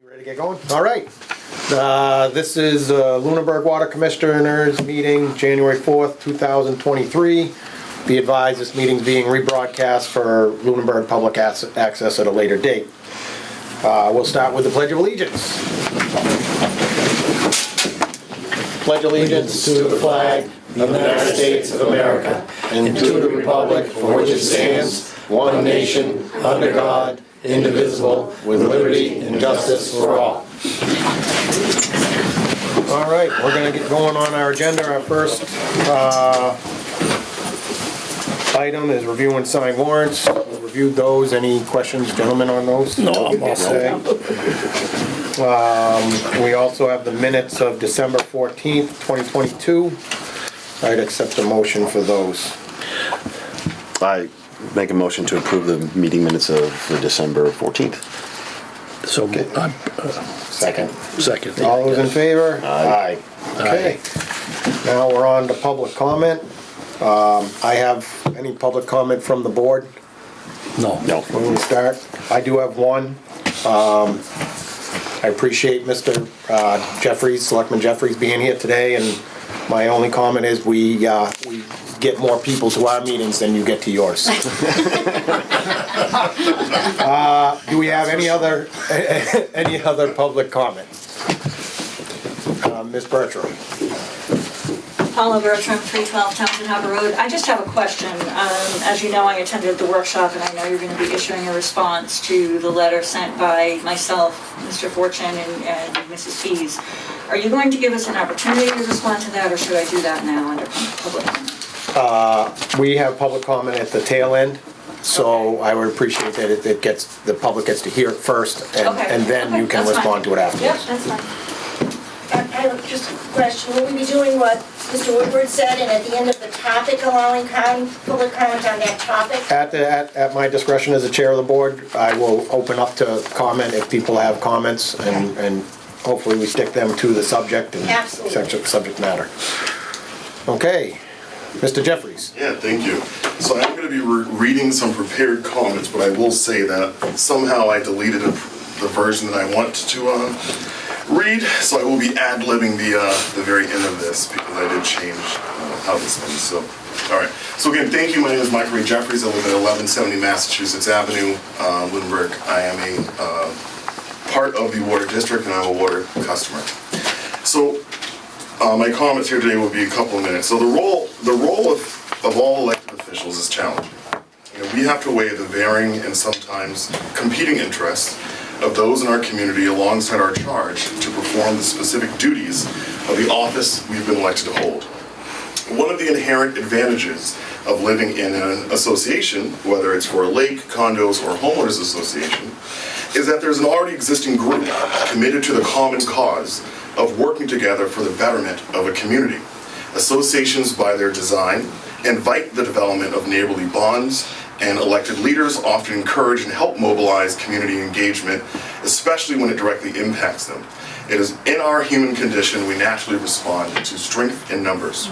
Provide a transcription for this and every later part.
Ready to get going? All right. This is Lunenburg Water Commissioners meeting, January 4th, 2023. Be advised, this meeting's being rebroadcast for Lunenburg public access at a later date. We'll start with the Pledge of Allegiance. Pledge allegiance to the flag of the United States of America and to the republic for which it stands, one nation, under God, indivisible, with liberty and justice for all. All right, we're gonna get going on our agenda. Our first item is review and sign warrants. We reviewed those. Any questions, gentlemen, on those? No, I'm all set. We also have the minutes of December 14th, 2022. I'd accept a motion for those. I make a motion to approve the meeting minutes of the December 14th. So, Second. second. All those in favor? Aye. Okay. Now we're on to public comment. I have any public comment from the board No. No. when we start? I do have one. I appreciate Mr. Jeffries, Selectman Jeffries being here today, and my only comment is we get more people to our meetings than you get to yours. Do we have any other public comment? Ms. Bertram. Paula Bertram, 312 Townsend Harbor Road. I just have a question. As you know, I attended the workshop, and I know you're going to be issuing a response to the letter sent by myself, Mr. Fortune, and Mrs. Pease. Are you going to give us an opportunity to respond to that, or should I do that now under public comment? We have public comment at the tail end, so I would appreciate that the public gets to hear it first, and then you can respond to it Yep, afterwards. that's fine. I have just a question. Will we be doing what Mr. Woodward said, and at the end of the topic, allowing public comment on that topic? At my discretion as the chair of the board, I will open up to comment if people have comments, and hopefully we stick them to the subject and Absolutely. subject matter. Okay, Mr. Jeffries. Yeah, thank you. So I'm going to be reading some prepared comments, but I will say that somehow I deleted the version that I want to read, so I will be ad-libbing the very end of this because I did change how this ends. So, all right. So again, thank you. My name is Michael Ray Jeffries. I live at 1170 Massachusetts Avenue, Lunenburg. I am a part of the water district, and I'm a water customer. So my comments here today will be a couple of minutes. So the role of all elected officials is challenging. You know, we have to weigh the varying and sometimes competing interests of those in our community alongside our charge to perform the specific duties of the office we've been elected to hold. One of the inherent advantages of living in an association, whether it's for a lake, condos, or homeowners association, is that there's an already existing group committed to the common cause of working together for the betterment of a community. Associations, by their design, invite the development of neighborly bonds, and elected leaders often encourage and help mobilize community engagement, especially when it directly impacts them. It is in our human condition we naturally respond to strength in numbers.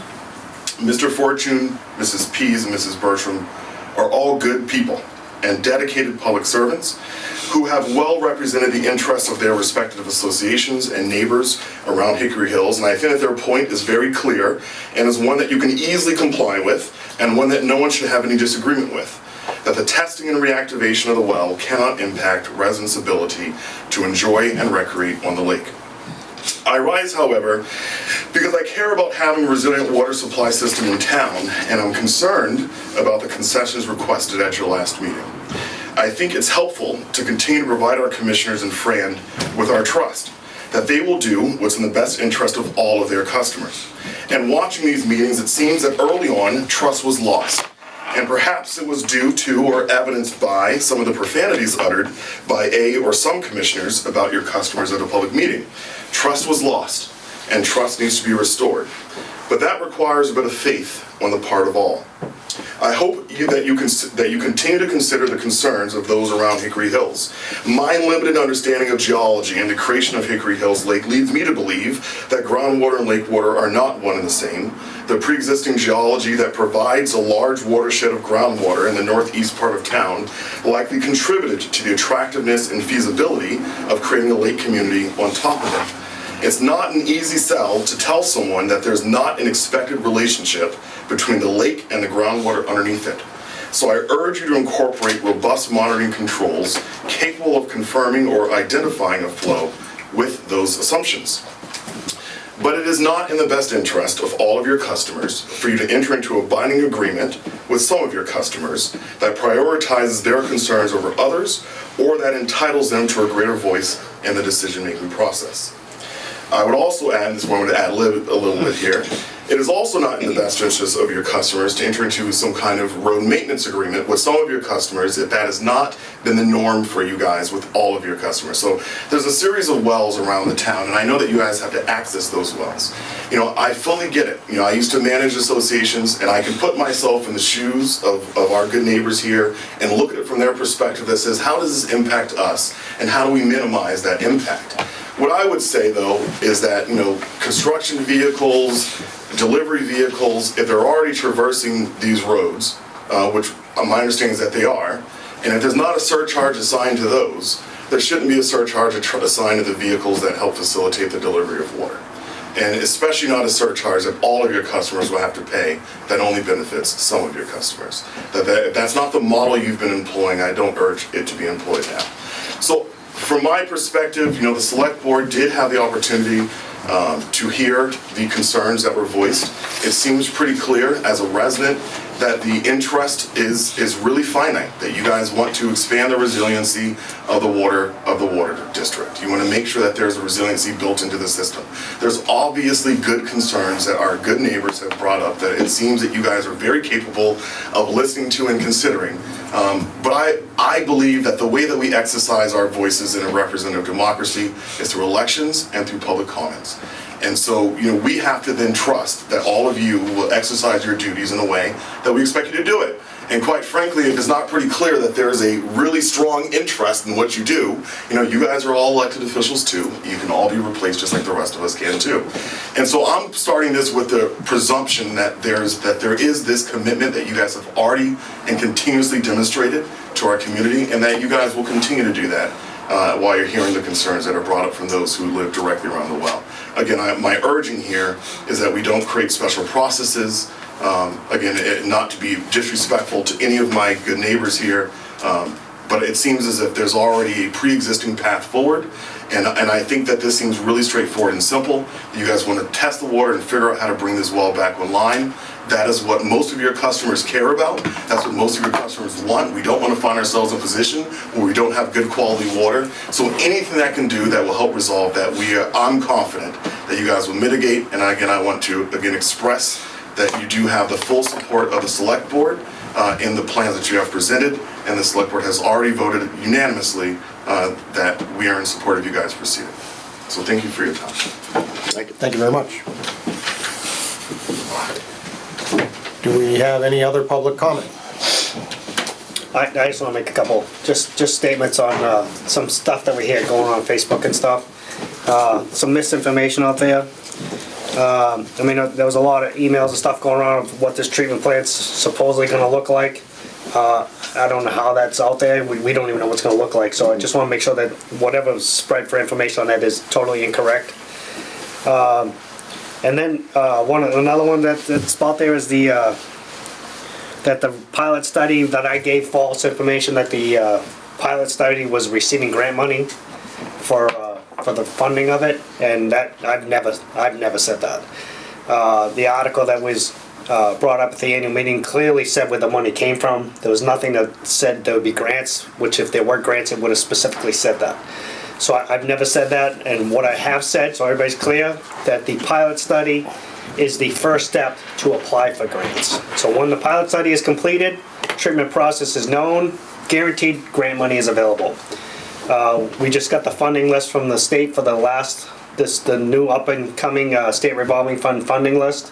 Mr. Fortune, Mrs. Pease, and Mrs. Bertram are all good people and dedicated public servants who have well represented the interests of their respective associations and neighbors around Hickory Hills, and I think that their point is very clear and is one that you can easily comply with and one that no one should have any disagreement with. That the testing and reactivation of the well cannot impact residents' ability to enjoy and recreate on the lake. I rise, however, because I care about having a resilient water supply system in town, and I'm concerned about the concessions requested at your last meeting. I think it's helpful to continue to provide our commissioners and Fran with our trust, that they will do what's in the best interest of all of their customers. And watching these meetings, it seems that early on, trust was lost. And perhaps it was due to or evidenced by some of the profanities uttered by a or some commissioners about your customers at a public meeting. Trust was lost, and trust needs to be restored. But that requires a bit of faith on the part of all. I hope that you continue to consider the concerns of those around Hickory Hills. My limited understanding of geology and the creation of Hickory Hills Lake leads me to believe that groundwater and lake water are not one and the same, The pre-existing geology that provides a large watershed of groundwater in the northeast part of town likely contributed to the attractiveness and feasibility of creating a lake community on top of it. It's not an easy sell to tell someone that there's not an expected relationship between the lake and the groundwater underneath it. So I urge you to incorporate robust monitoring controls capable of confirming or identifying a flow with those assumptions. But it is not in the best interest of all of your customers for you to enter into a binding agreement with some of your customers that prioritizes their concerns over others or that entitles them to a greater voice in the decision-making process. I would also add, this is where I'm going to ad-lib a little bit here, it is also not in the best interest of your customers to enter into some kind of road maintenance agreement with some of your customers if that has not been the norm for you guys with all of your customers. So there's a series of wells around the town, and I know that you guys have to access those wells. You know, I fully get it. You know, I used to manage associations, and I can put myself in the shoes of our good neighbors here and look at it from their perspective that says, how does this impact us, and how do we minimize that impact? What I would say, though, is that, you know, construction vehicles, delivery vehicles, if they're already traversing these roads, which my understanding is that they are, and if there's not a surcharge assigned to those, there shouldn't be a surcharge assigned to the vehicles that help facilitate the delivery of water. And especially not a surcharge that all of your customers will have to pay that only benefits some of your customers. If that's not the model you've been employing, I don't urge it to be employed now. So from my perspective, you know, the select board did have the opportunity to hear the concerns that were voiced. It seems pretty clear as a resident that the interest is really finite, that you guys want to expand the resiliency of the water district. You want to make sure that there's a resiliency built into the system. There's obviously good concerns that our good neighbors have brought up that it seems that you guys are very capable of listening to and considering. But I believe that the way that we exercise our voices in a representative democracy is through elections and through public comments. And so, you know, we have to then trust that all of you will exercise your duties in a way that we expect you to do it. And quite frankly, if it's not pretty clear that there is a really strong interest in what you do, you know, you guys are all elected officials too. You can all be replaced just like the rest of us can too. And so I'm starting this with the presumption that there is this commitment that you guys have already and continuously demonstrated to our community, and that you guys will continue to do that while you're hearing the concerns that are brought up from those who live directly around the well. Again, my urging here is that we don't create special processes. Again, not to be disrespectful to any of my good neighbors here, but it seems as if there's already a pre-existing path forward, and I think that this seems really straightforward and simple. You guys want to test the water and figure out how to bring this well back online. That is what most of your customers care about. That's what most of your customers want. We don't want to find ourselves in a position where we don't have good quality water. So anything that can do that will help resolve that, I'm confident that you guys will mitigate. And again, I want to express that you do have the full support of the select board in the plans that you have presented, and the select board has already voted unanimously that we are in support of you guys proceeding. So thank you for your time. Thank you very much. Do we have any other public comment? I just want to make a couple, just statements on some stuff that we hear going on Facebook and stuff. Some misinformation out there. I mean, there was a lot of emails and stuff going around of what this treatment plant's supposedly going to look like. I don't know how that's out there. We don't even know what's going to look like. So I just want to make sure that whatever's spread for information on that is totally incorrect. And then another one that's out there is that the pilot study that I gave false information that the pilot study was receiving grant money for the funding of it, and that I've never said that. The article that was brought up at the annual meeting clearly said where the money came from. There was nothing that said there would be grants, which if there were grants, it would have specifically said that. So I've never said that, and what I have said, so everybody's clear, that the pilot study is the first step to apply for grants. So when the pilot study is completed, treatment process is known, guaranteed grant money is available. We just got the funding list from the state for the new up and coming state revolving fund funding list.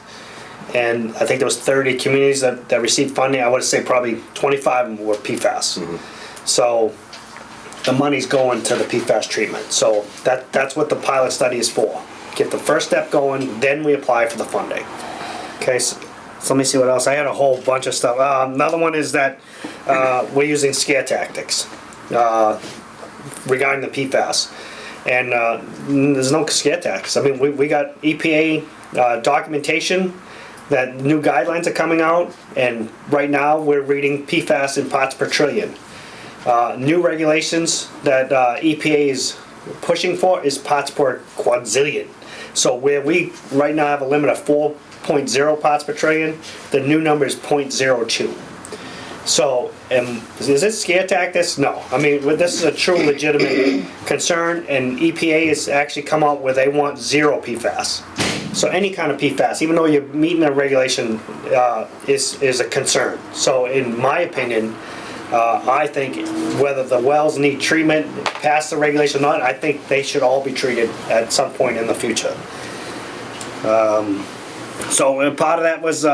And I think there was 30 communities that received funding. I would say probably 25 of them were PFAS. Mm-hmm. So the money's going to the PFAS treatment. So that's what the pilot study is for. Get the first step going, then we apply for the funding. Okay, so let me see what else. I had a whole bunch of stuff. Another one is that we're using scare tactics regarding the PFAS. And there's no scare tactics. I mean, we got EPA documentation that new guidelines are coming out, and right now we're reading PFAS in parts per trillion. New regulations that EPA is pushing for is parts per quadrillion. So where we right now have a limit of 4.0 parts per trillion, the new number is 0.02. So, is it scare tactics? No. I mean, this is a true legitimate concern, and EPA has actually come out where they want zero PFAS. So any kind of PFAS, even though you're meeting a regulation, is a concern. So in my opinion, I think whether the wells need treatment past the regulation or not, I think they should all be treated at some point in the future. So part of that was,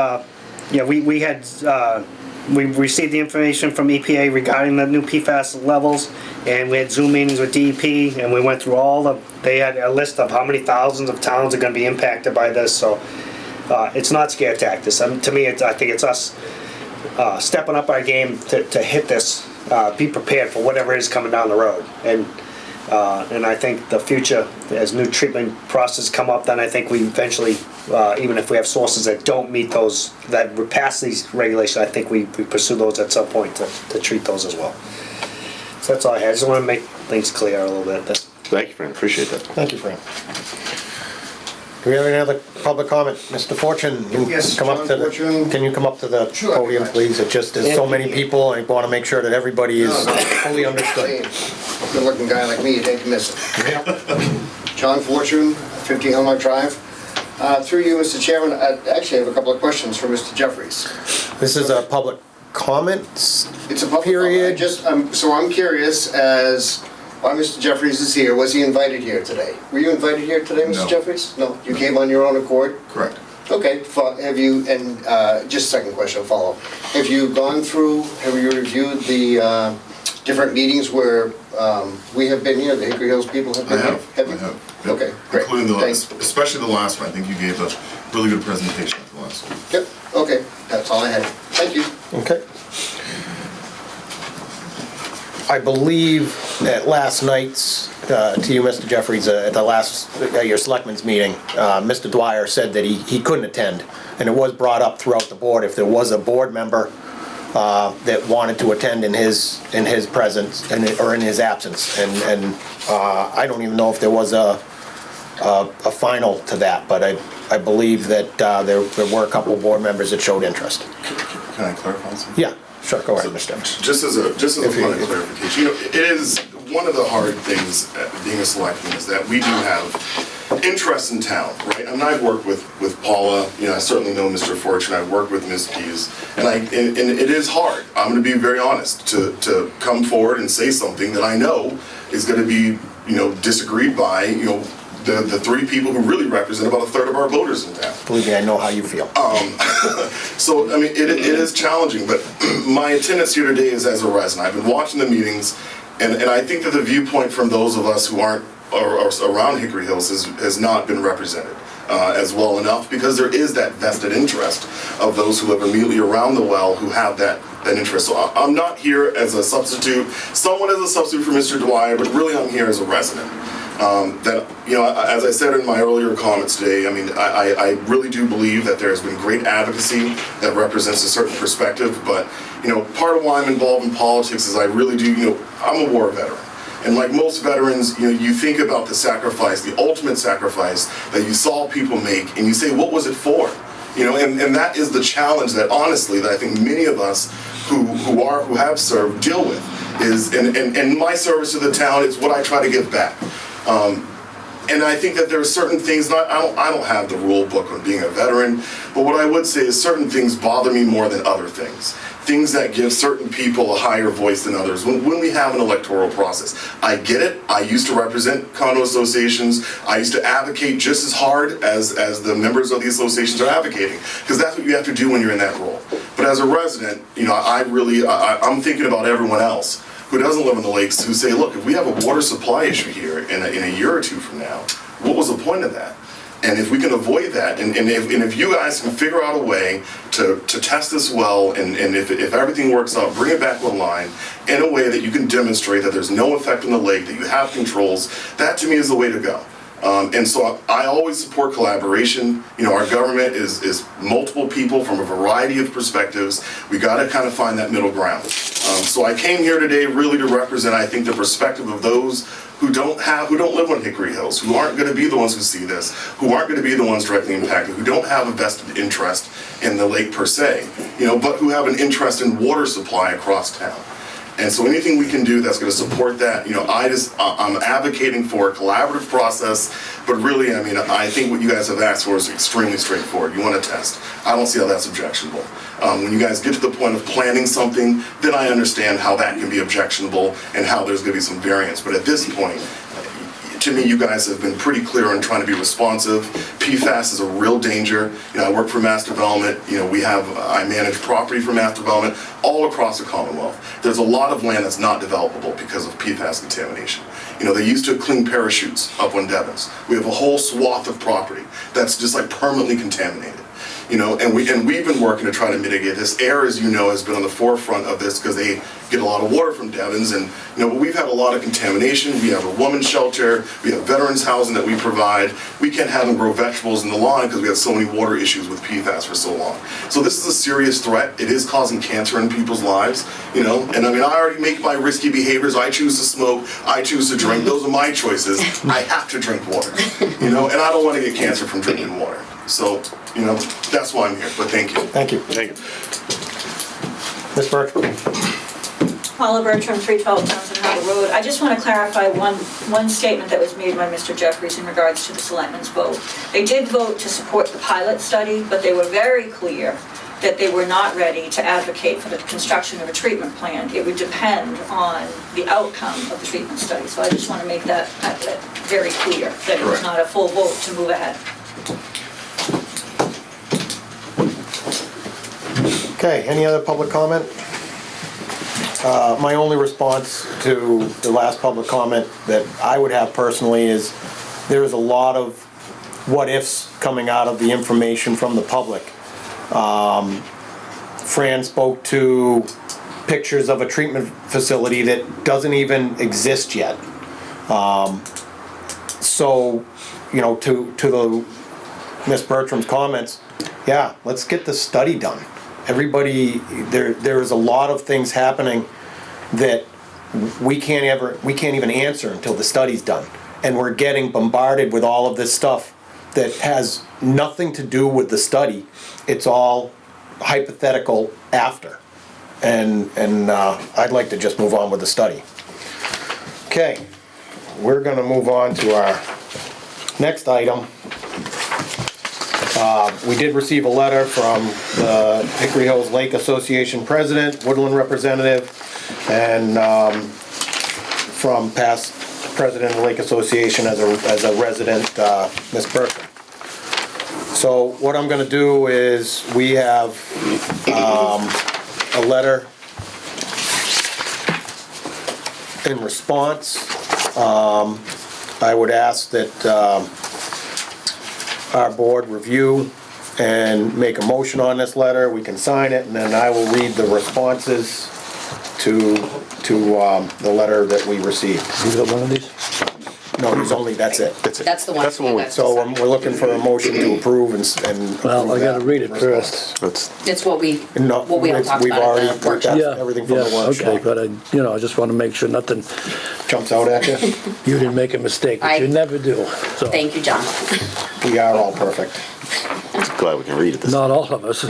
we received the information from EPA regarding the new PFAS levels, and we had Zoom meetings with DEP, and we went through they had a list of how many thousands of towns are gonna be impacted by this, so it's not scare tactics. To me, I think it's us stepping up our game to hit this, be prepared for whatever is coming down the road. And I think the future, as new treatment processes come up, then I think we eventually, even if we have sources that don't meet those, that would pass these regulations, I think we pursue those at some point to treat those as well. So that's all I had. I just want to make things clear a little bit. Thank you, Fran, appreciate that. Thank you, Frank. Do we have any other public comment? Mr. Fortune, Yes, come up John to the, Fortune. can you come up to the Sure, podium, right. please? It just, there's so many people, I want to make sure that everybody is fully understood. Good-looking guy like me, you'd hate to miss it. John Fortune, 50 Hillmark Drive. Through you, Mr. Chairman, I actually have a couple of questions for Mr. Jeffries. This is a public comments It's a public period. So I'm curious as why Mr. Jeffries is here. Was he invited here today? Were you invited here today, Mr. No. Jeffries? No, you came on your own accord? Correct. Okay, have you, and just second question, follow. Have you reviewed the different meetings where we have been here, the Hickory Hills people have I been here? have. you? I have. Okay, great. Including the Thanks. last, especially the last one. I think you gave a really good presentation at the last one. Yep, okay, that's all I had. Thank you. Okay. I believe at last night's, to you, Mr. Jeffries, at the last, your selectmen's meeting, Mr. Dwyer said that he couldn't attend. And it was brought up throughout the board, if there was a board member that wanted to attend in his presence, or in his absence. And I don't even know if there was a final to that, but I believe that there were a couple of board members that showed interest. Can I clarify something? Yeah, sure, go ahead, Mr. Evans. Just as a If you- point of clarification, it is one of the hard things being a selectman is that we do have interest in town, right? I mean, I've worked with Paula, I certainly know Mr. Fortune, I've worked with Ms. Pease, and it is hard. I'm going to be very honest to come forward and say something that I know is going to be disagreed by the three people who really represent about a third of our voters in town. Believe me, I know how you feel. So, I mean, it is challenging, but my attendance here today is as a resident. I've been watching the meetings, and I think that the viewpoint from those of us who aren't around Hickory Hills has not been represented as well enough, because there is that vested interest of those who live immediately around the well who have that interest. So I'm not here as a substitute, somewhat as a substitute for Mr. Dwyer, but really I'm here as a resident. As I said in my earlier comments today, I mean, I really do believe that there has been great advocacy that represents a certain perspective, but, part of why I'm involved in politics is I really do, I'm a war veteran. And like most veterans, you think about the sacrifice, the ultimate sacrifice that you saw people make, and you say, what was it for? And that is the challenge that honestly, that I think many of us who have served deal with, is, and my service to the town is what I try to give back. And I think that there are certain things, I don't have the rule book on being a veteran, but what I would say is certain things bother me more than other things. Things that give certain people a higher voice than others. When we have an electoral process, I get it. I used to represent condo associations. I used to advocate just as hard as the members of the associations are advocating, because that's what you have to do when you're in that role. But as a resident, I'm thinking about everyone else who doesn't live in the lakes, who say, look, if we have a water supply issue here in a year or two from now, what was the point of that? And if we can avoid that, and if you guys can figure out a way to test this well, and if everything works out, bring it back online in a way that you can demonstrate that there's no effect on the lake, that you have controls, that to me is the way to go. And so I always support collaboration. You know, our government is multiple people from a variety of perspectives. We got to kind of find that middle ground. So I came here today really to represent, I think, the perspective of those who don't live on Hickory Hills, who aren't going to be the ones who see this, who aren't going to be the ones directly impacted, who don't have a vested interest in the lake per se, you know, but who have an interest in water supply across town. And so anything we can do that's going to support that, you know, I'm advocating for a collaborative process, but really, I mean, I think what you guys have asked for is extremely straightforward. You want to test. I don't see how that's objectionable. When you guys get to the point of planning something, then I understand how that can be objectionable and how there's going to be some variance. But at this point, to me, you guys have been pretty clear on trying to be responsive. PFAS is a real danger. You know, I work for Mass Development. You know, I manage property for Mass Development all across the Commonwealth. There's a lot of land that's not developable because of PFAS contamination. You know, they used to clean parachutes up on Devens. We have a whole swath of property that's just like permanently contaminated. You know, and we've been working to try to mitigate this. AIR, as you know, has been on the forefront of this because they get a lot of water from Devens, and you know, but we've had a lot of contamination. We have a women's shelter, we have veterans housing that we provide. We can't have them grow vegetables in the lawn because we have so many water issues with PFAS for so long. So this is a serious threat. It is causing cancer in people's lives, you know, and I mean, I already make my risky behaviors. I choose to smoke, I choose to drink. Those are my choices. I have to drink water, you know, and I don't want to get cancer from drinking water. So, you know, that's why I'm here, but thank you. Thank you. Thank you. Ms. Bertram? Paula Bertram, 312 Townsend Harbor Road. I just want to clarify one statement that was made by Mr. Jeffries in regards to the selectmen's vote. They did vote to support the pilot study, but they were very clear that they were not ready to advocate for the construction of a treatment plant. It would depend on the outcome of the treatment study. So I just want to make that very clear, that it was not a full vote to move ahead. Okay, any other public comment? My only response to the last public comment that I would have personally is there is a lot of what-ifs coming out of the information from the public. Fran spoke to pictures of a treatment facility that doesn't even exist yet. So, you know, to the Ms. Bertram's comments, yeah, let's get the study done. Everybody, there's a lot of things happening that we can't even answer until the study's done. And we're getting bombarded with all of this stuff that has nothing to do with the study. It's all hypothetical after. And I'd like to just move on with the study. Okay, we're gonna move on to our next item. We did receive a letter from the Hickory Hills Lake Association President, Woodland Representative, and from past President of the Lake Association as a resident, Ms. Bertram. So what I'm gonna do is, we have a letter in response. I would ask that our board review and make a motion on this letter. We can sign it, and then I will read the responses to the letter that we received. You got one of these? No, there's only, that's it. That's it. That's the one. That's the one. So we're looking for a motion to approve and. Well, I approve gotta that read it response. first. That's It's what we No, all talked we've about already, at the workshop. that's everything from the workshop. Okay, but I just want to make sure nothing, Jumps out at you? you didn't make a mistake, which you I- never do. So, Thank you, John. We are all perfect. glad we can read it this time. not all of us.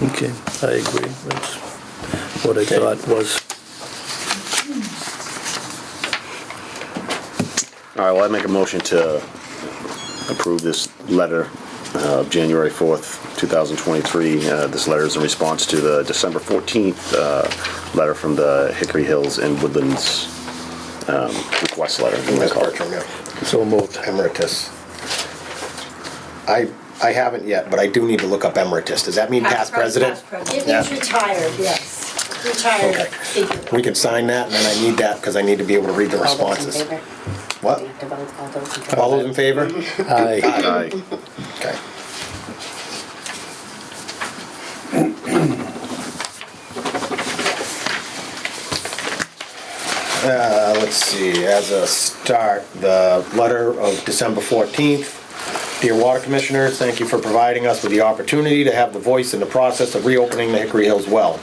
Okay, I agree. That's what I thought was. All right, well, I make a motion to approve this letter of January 4th, 2023. This letter is in response to the December 14th letter from the Hickory Hills and Woodlands request letter. Ms. Bertram, yeah. So moved. Emeritus. I haven't yet, but I do need to look up emeritus. Does that mean past president? Past president. It Yeah. means retired, yes. Retired Okay. figure. We can sign that, and then I need that because I need to be able to read the All those in responses. favor? What? Do you have to vote all those in favor? All those in favor? Aye. Aye. Okay. Let's see, as a start, the letter of December 14th. Dear Water Commissioners, thank you for providing us with the opportunity to have the voice in the process of reopening the Hickory Hills well.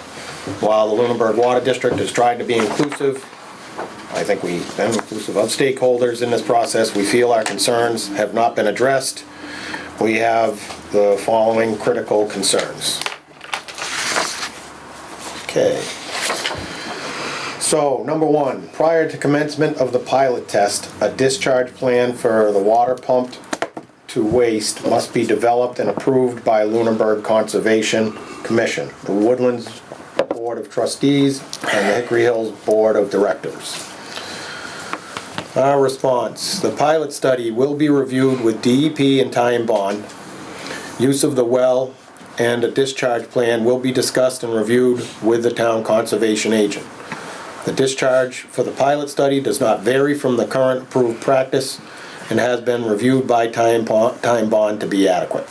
While the Lunenburg Water District has tried to be inclusive, I think we've been inclusive of stakeholders in this process, we feel our concerns have not been addressed. We have the following critical concerns. Okay. So, number one, prior to commencement of the pilot test, a discharge plan for the water pumped to waste must be developed and approved by Lunenburg Conservation Commission, the Woodlands Board of Trustees, and the Hickory Hills Board of Directors. Our response, the pilot study will be reviewed with DEP and Ty and Bond. Use of the well and a discharge plan will be discussed and reviewed with the town conservation agent. The discharge for the pilot study does not vary from the current approved practice and has been reviewed by Ty and Bond to be adequate.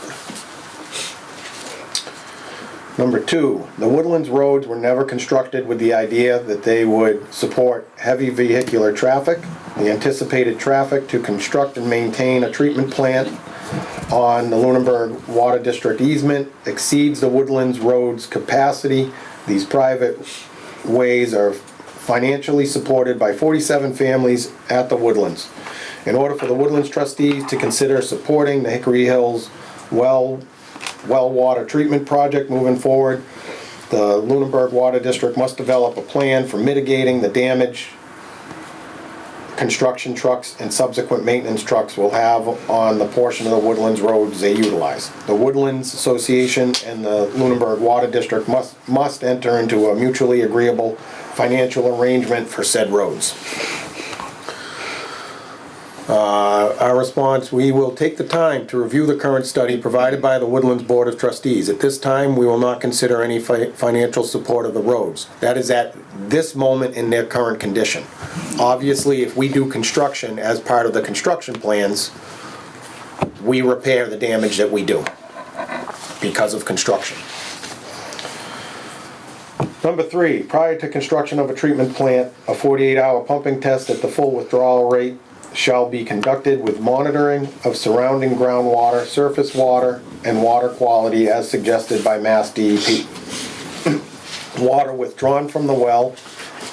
Number two, the Woodlands roads were never constructed with the idea that they would support heavy vehicular traffic. The anticipated traffic to construct and maintain a treatment plant on the Lunenburg Water District easement exceeds the Woodlands road's capacity. These private ways are financially supported by 47 families at the Woodlands. In order for the Woodlands trustees to consider supporting the Hickory Hills well water treatment project moving forward, the Lunenburg Water District must develop a plan for mitigating the damage construction trucks and subsequent maintenance trucks will have on the portion of the Woodlands roads they utilize. The Woodlands Association and the Lunenburg Water District must enter into a mutually agreeable financial arrangement for said roads. Our response, we will take the time to review the current study provided by the Woodlands Board of Trustees. At this time, we will not consider any financial support of the roads. That is at this moment in their current condition. Obviously, if we do construction as part of the construction plans, we repair the damage that we do because of construction. Number three, prior to construction of a treatment plant, a 48-hour pumping test at the full withdrawal rate shall be conducted with monitoring of surrounding groundwater, surface water, and water quality as suggested by Mass DEP. Water withdrawn from the well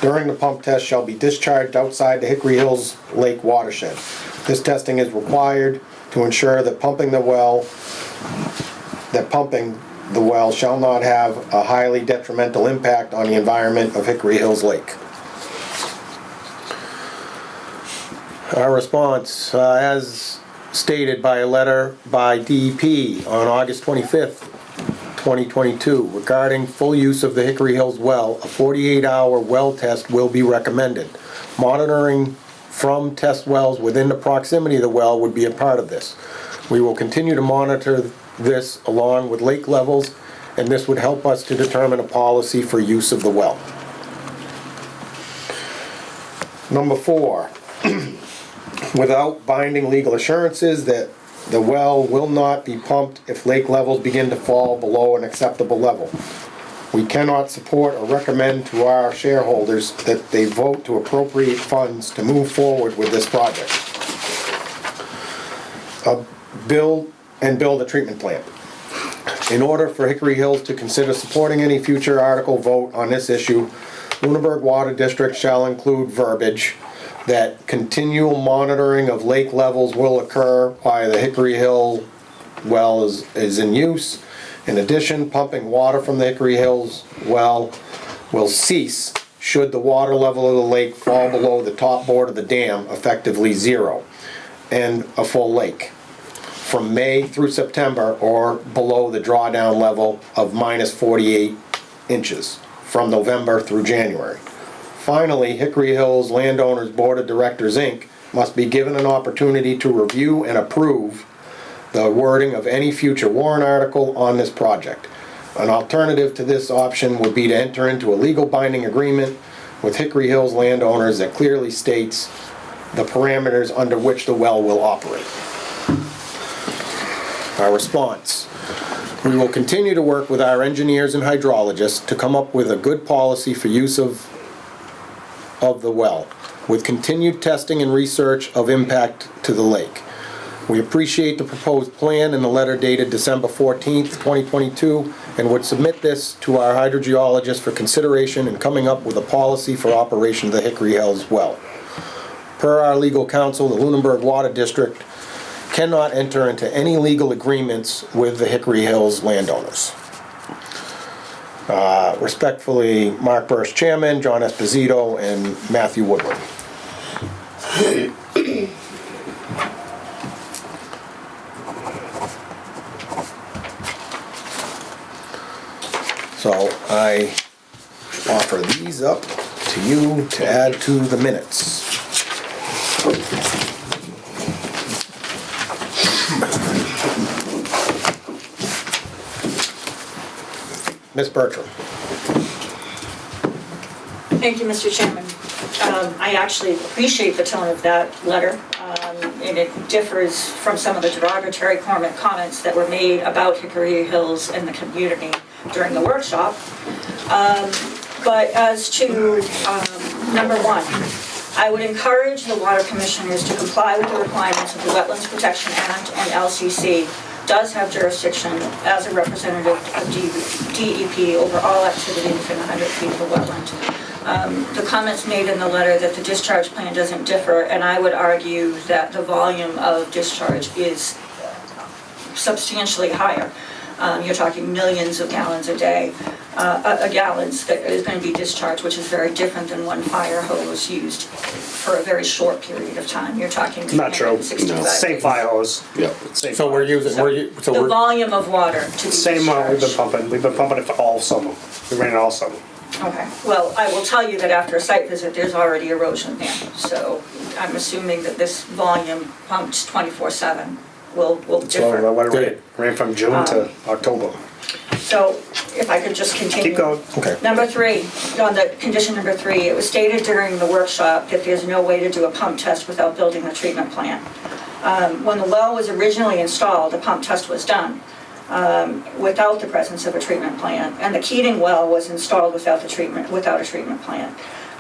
during the pump test shall be discharged outside the Hickory Hills Lake watershed. This testing is required to ensure that pumping the well shall not have a highly detrimental impact on the environment of Hickory Hills Lake. Our response, as stated by a letter by DEP on August 25th, 2022, regarding full use of the Hickory Hills well, a 48-hour well test will be recommended. Monitoring from test wells within the proximity of the well would be a part of this. We will continue to monitor this along with lake levels, and this would help us to determine a policy for use of the well. Number four, without binding legal assurances that the well will not be pumped if lake levels begin to fall below an acceptable level. We cannot support or recommend to our shareholders that they vote to appropriate funds to move forward with this project. Build a treatment plant. In order for Hickory Hills to consider supporting any future article vote on this issue, Lunenburg Water District shall include verbiage that continual monitoring of lake levels will occur while the Hickory Hill well is in use. In addition, pumping water from the Hickory Hills well will cease should the water level of the lake fall below the top board of the dam, effectively zero, and a full lake. from May through September or below the drawdown level of minus 48 inches from November through January. Finally, Hickory Hills Landowners Board of Directors, Inc. must be given an opportunity to review and approve the wording of any future warrant article on this project. An alternative to this option would be to enter into a legal binding agreement with Hickory Hills landowners that clearly states the parameters under which the well will operate. Our response: we will continue to work with our engineers and hydrologists to come up with a good policy for use of the well, with continued testing and research of impact to the lake. We appreciate the proposed plan in the letter dated December 14th, 2022, and would submit this to our hydrogeologist for consideration in coming up with a policy for operation of the Hickory Hills well. Per our legal counsel, the Lunenburg Water District cannot enter into any legal agreements with the Hickory Hills landowners. Respectfully, Mark Bursch, Chairman, John Esposito, and Matthew Woodward. So I offer these up to you to add to the minutes. Ms. Bertram. Thank you, Mr. Chairman. I actually appreciate the tone of that letter, and it differs from some of the derogatory comments that were made about Hickory Hills and the community during the workshop. But as to number one, I would encourage the water commissioners to comply with the requirements of the Wetlands Protection Act, and LCC does have jurisdiction as a representative of DEP over all activity within 100 feet of a wetland. The comments made in the letter that the discharge plan doesn't differ, and I would argue that the volume of discharge is substantially higher. You're talking millions of gallons a day, gallons that is going to be discharged, which is very different than one fire hose used for a very short period of time. You're talking Not true. 365 Same days. fire hose. Yep. Same So fire. we're using, The volume of water to be Same amount we've been discharged. pumping. We've been pumping it for all summer. We ran it all summer. Okay, well, I will tell you that after a site visit, there's already erosion there. So I'm assuming that this volume pumped 24/7 will So differ. what it ran from June to October. So if I could just continue. Keep going. okay. Number three, on the condition number three, it was stated during the workshop that there's no way to do a pump test without building a treatment plant. When the well was originally installed, a pump test was done without the presence of a treatment plant, and the Keating well was installed without a treatment plant.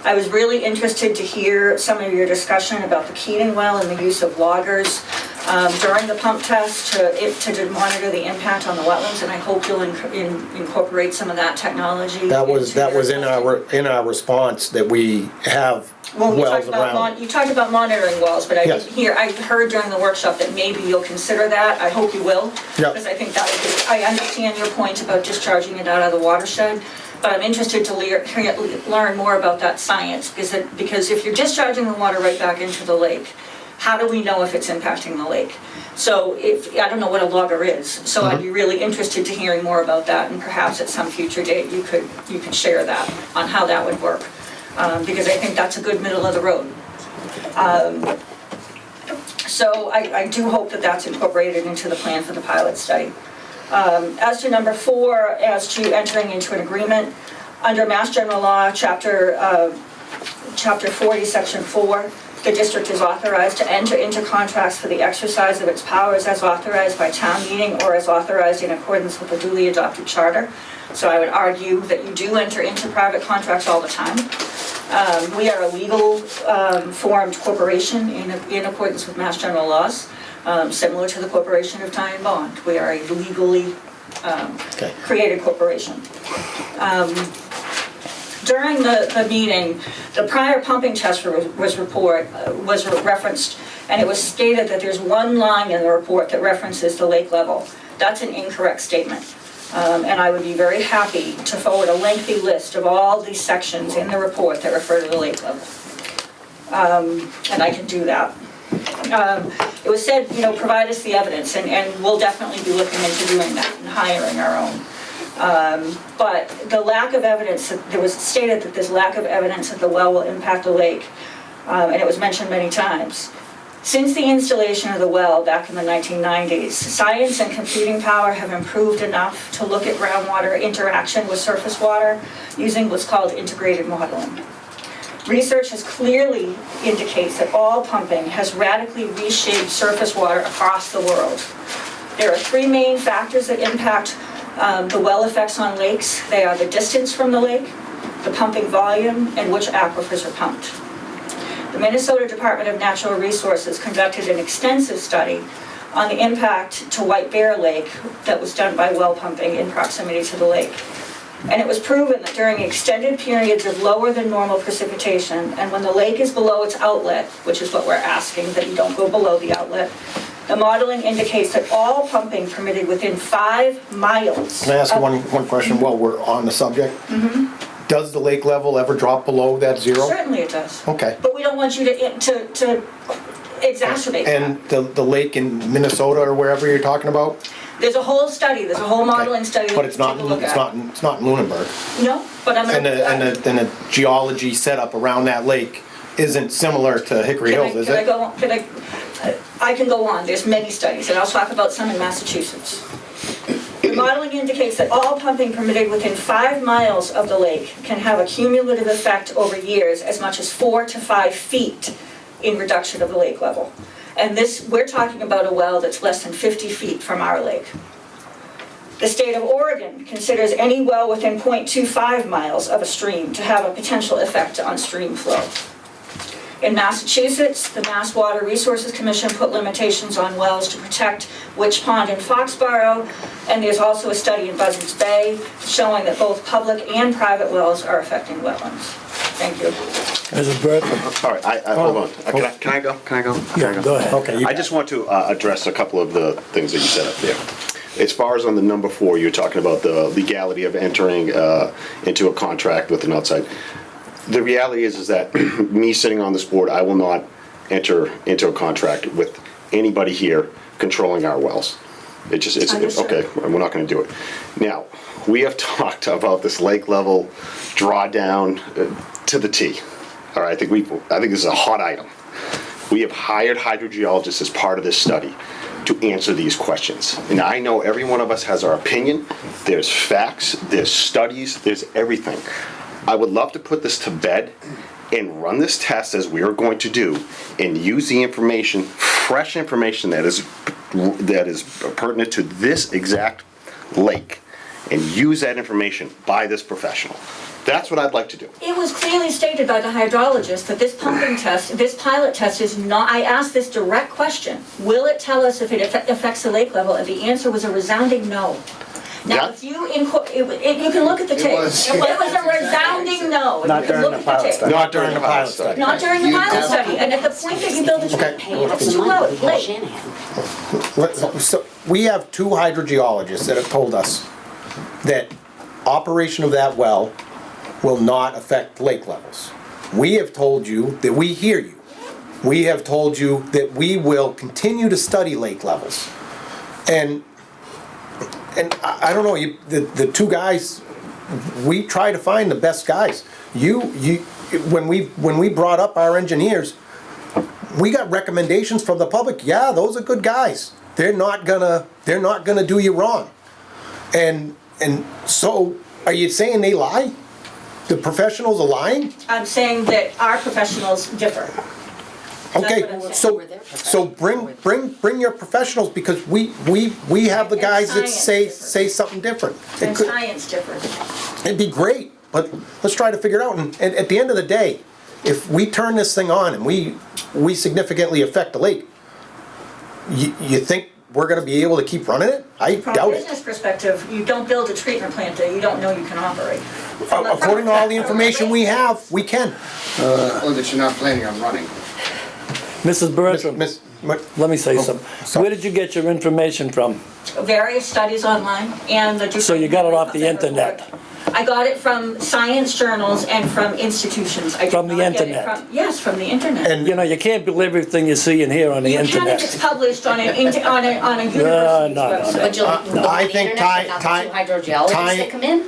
I was really interested to hear some of your discussion about the Keating well and the use of loggers during the pump test to monitor the impact on the wetlands, and I hope you'll incorporate some of that technology. That was in our response that we have Well, wells around. you talked about monitoring wells, but I Yes. didn't hear, I heard during the workshop that maybe you'll consider that. I hope you will. Yep. Because I think that would be, I understand your point about discharging it out of the watershed, but I'm interested to learn more about that science, because if you're discharging the water right back into the lake, how do we know if it's impacting the lake? So I don't know what a logger is, so I'd be really interested to hearing more about that, and perhaps at some future date you could share that on how that would work. Because I think that's a good middle of the road. So I do hope that that's incorporated into the plan for the pilot study. As to number four, as to entering into an agreement, under Mass General Law, Chapter 40, Section 4, the district is authorized to enter into contracts for the exercise of its powers as authorized by town meeting or as authorized in accordance with a duly adopted charter. So I would argue that you do enter into private contracts all the time. We are a legal formed corporation in accordance with Mass General laws, similar to the Corporation of Ty and Bond. We are a legally created corporation. During the meeting, the prior pumping test was referenced, and it was stated that there's one line in the report that references the lake level. That's an incorrect statement. And I would be very happy to forward a lengthy list of all these sections in the report that refer to the lake level. And I can do that. it was said, you know, provide us the evidence, and we'll definitely be looking into doing that and hiring our own. But the lack of evidence, there was stated that there's lack of evidence that the well will impact the lake, and it was mentioned many times. Since the installation of the well back in the 1990s, science and computing power have improved enough to look at groundwater interaction with surface water using what's called integrated modeling. Research has clearly indicates that all pumping has radically reshaped surface water across the world. There are three main factors that impact the well effects on lakes. They are the distance from the lake, the pumping volume, and which aquifers are pumped. The Minnesota Department of Natural Resources conducted an extensive study on the impact to White Bear Lake that was done by well pumping in proximity to the lake. And it was proven that during extended periods of lower than normal precipitation, and when the lake is below its outlet, which is what we're asking, that you don't go below the outlet, the modeling indicates that all pumping permitted within 5 miles. Can I ask one question while we're on the subject? Does the lake level ever drop below that zero? Certainly it does. Okay. But we don't want you to exacerbate that. And the lake in Minnesota or wherever you're talking about? There's a whole study, there's a whole modeling study that But you it's can not, take a look at. it's not in Lunenburg. No, but I'm And gonna. the geology setup around that lake isn't similar to Hickory Hills, is it? I can go on, there's many studies, and I'll talk about some in Massachusetts. The modeling indicates that all pumping permitted within 5 miles of the lake can have a cumulative effect over years as much as 4 to 5 feet in reduction of the lake level. And this, we're talking about a well that's less than 50 feet from our lake. The state of Oregon considers any well within 0.25 miles of a stream to have a potential effect on stream flow. In Massachusetts, the Mass Water Resources Commission put limitations on wells to protect Witch Pond and Foxborough, and there's also a study in Buzzards Bay showing that both public and private wells are affecting wetlands. Thank you. Mrs. Burke? All right, hold on. Can I go? Can I go? Yeah, go ahead. Okay. you I got just want to address a couple of the things that you said up there. As far as on the number 4, you're talking about the legality of entering into a contract with an outside. The reality is that me sitting on this board, I will not enter into a contract with anybody here controlling our wells. It's Understood. okay, we're not gonna do it. Now, we have talked about this lake level drawdown to the T. All right, I think this is a hot item. We have hired hydrogeologists as part of this study to answer these questions. And I know every one of us has our opinion. There's facts, there's studies, there's everything. I would love to put this to bed and run this test as we are going to do and use the information, fresh information that is pertinent to this exact lake, and use that information by this professional. That's what I'd like to do. It was clearly stated by the hydrologist that this pumping test, this pilot test is not, I asked this direct question, will it tell us if it affects the lake level? And the answer was a resounding no. Now, That- if you, you can look at the tape. was. It was a resounding no. Not You can during look the at pilot tape. study. Not during the pilot study. Not during the You pilot have- study, and at the point that you build a Okay. treatment plant, it's too low, it's late. So we have 2 hydrogeologists that have told us that operation of that well will not affect lake levels. We have told you that we hear you. We have told you that we will continue to study lake levels. And I don't know, the 2 guys, we try to find the best guys. When we brought up our engineers, we got recommendations from the public. Yeah, those are good guys. They're not gonna do you wrong. And so, are you saying they lie? The professionals are lying? I'm saying that our professionals differ. Okay, what I'm saying. so bring your professionals, because we have the And guys that science say something different. And science differs. It'd be great, but let's try to figure it out. And at the end of the day, if we turn this thing on and we significantly affect the lake, you think we're gonna be able to keep running it? I From a doubt it. business perspective, you don't build a treatment plant that you don't know you can operate. According to all the information we have, we can. Or that you're not planning on running. Mrs. Bertram, Miss, let me say something. sorry. Where did you get your information from? Various studies online and the. So you got it off the internet? I got it from science journals and from institutions. I did From the not get it internet? from- Yes, from the internet. And You know, you can't believe everything you see and hear on the You can if internet. it's published on a university's no. website. But you'll look on I the think internet, but not the two hydrogeologists that come in?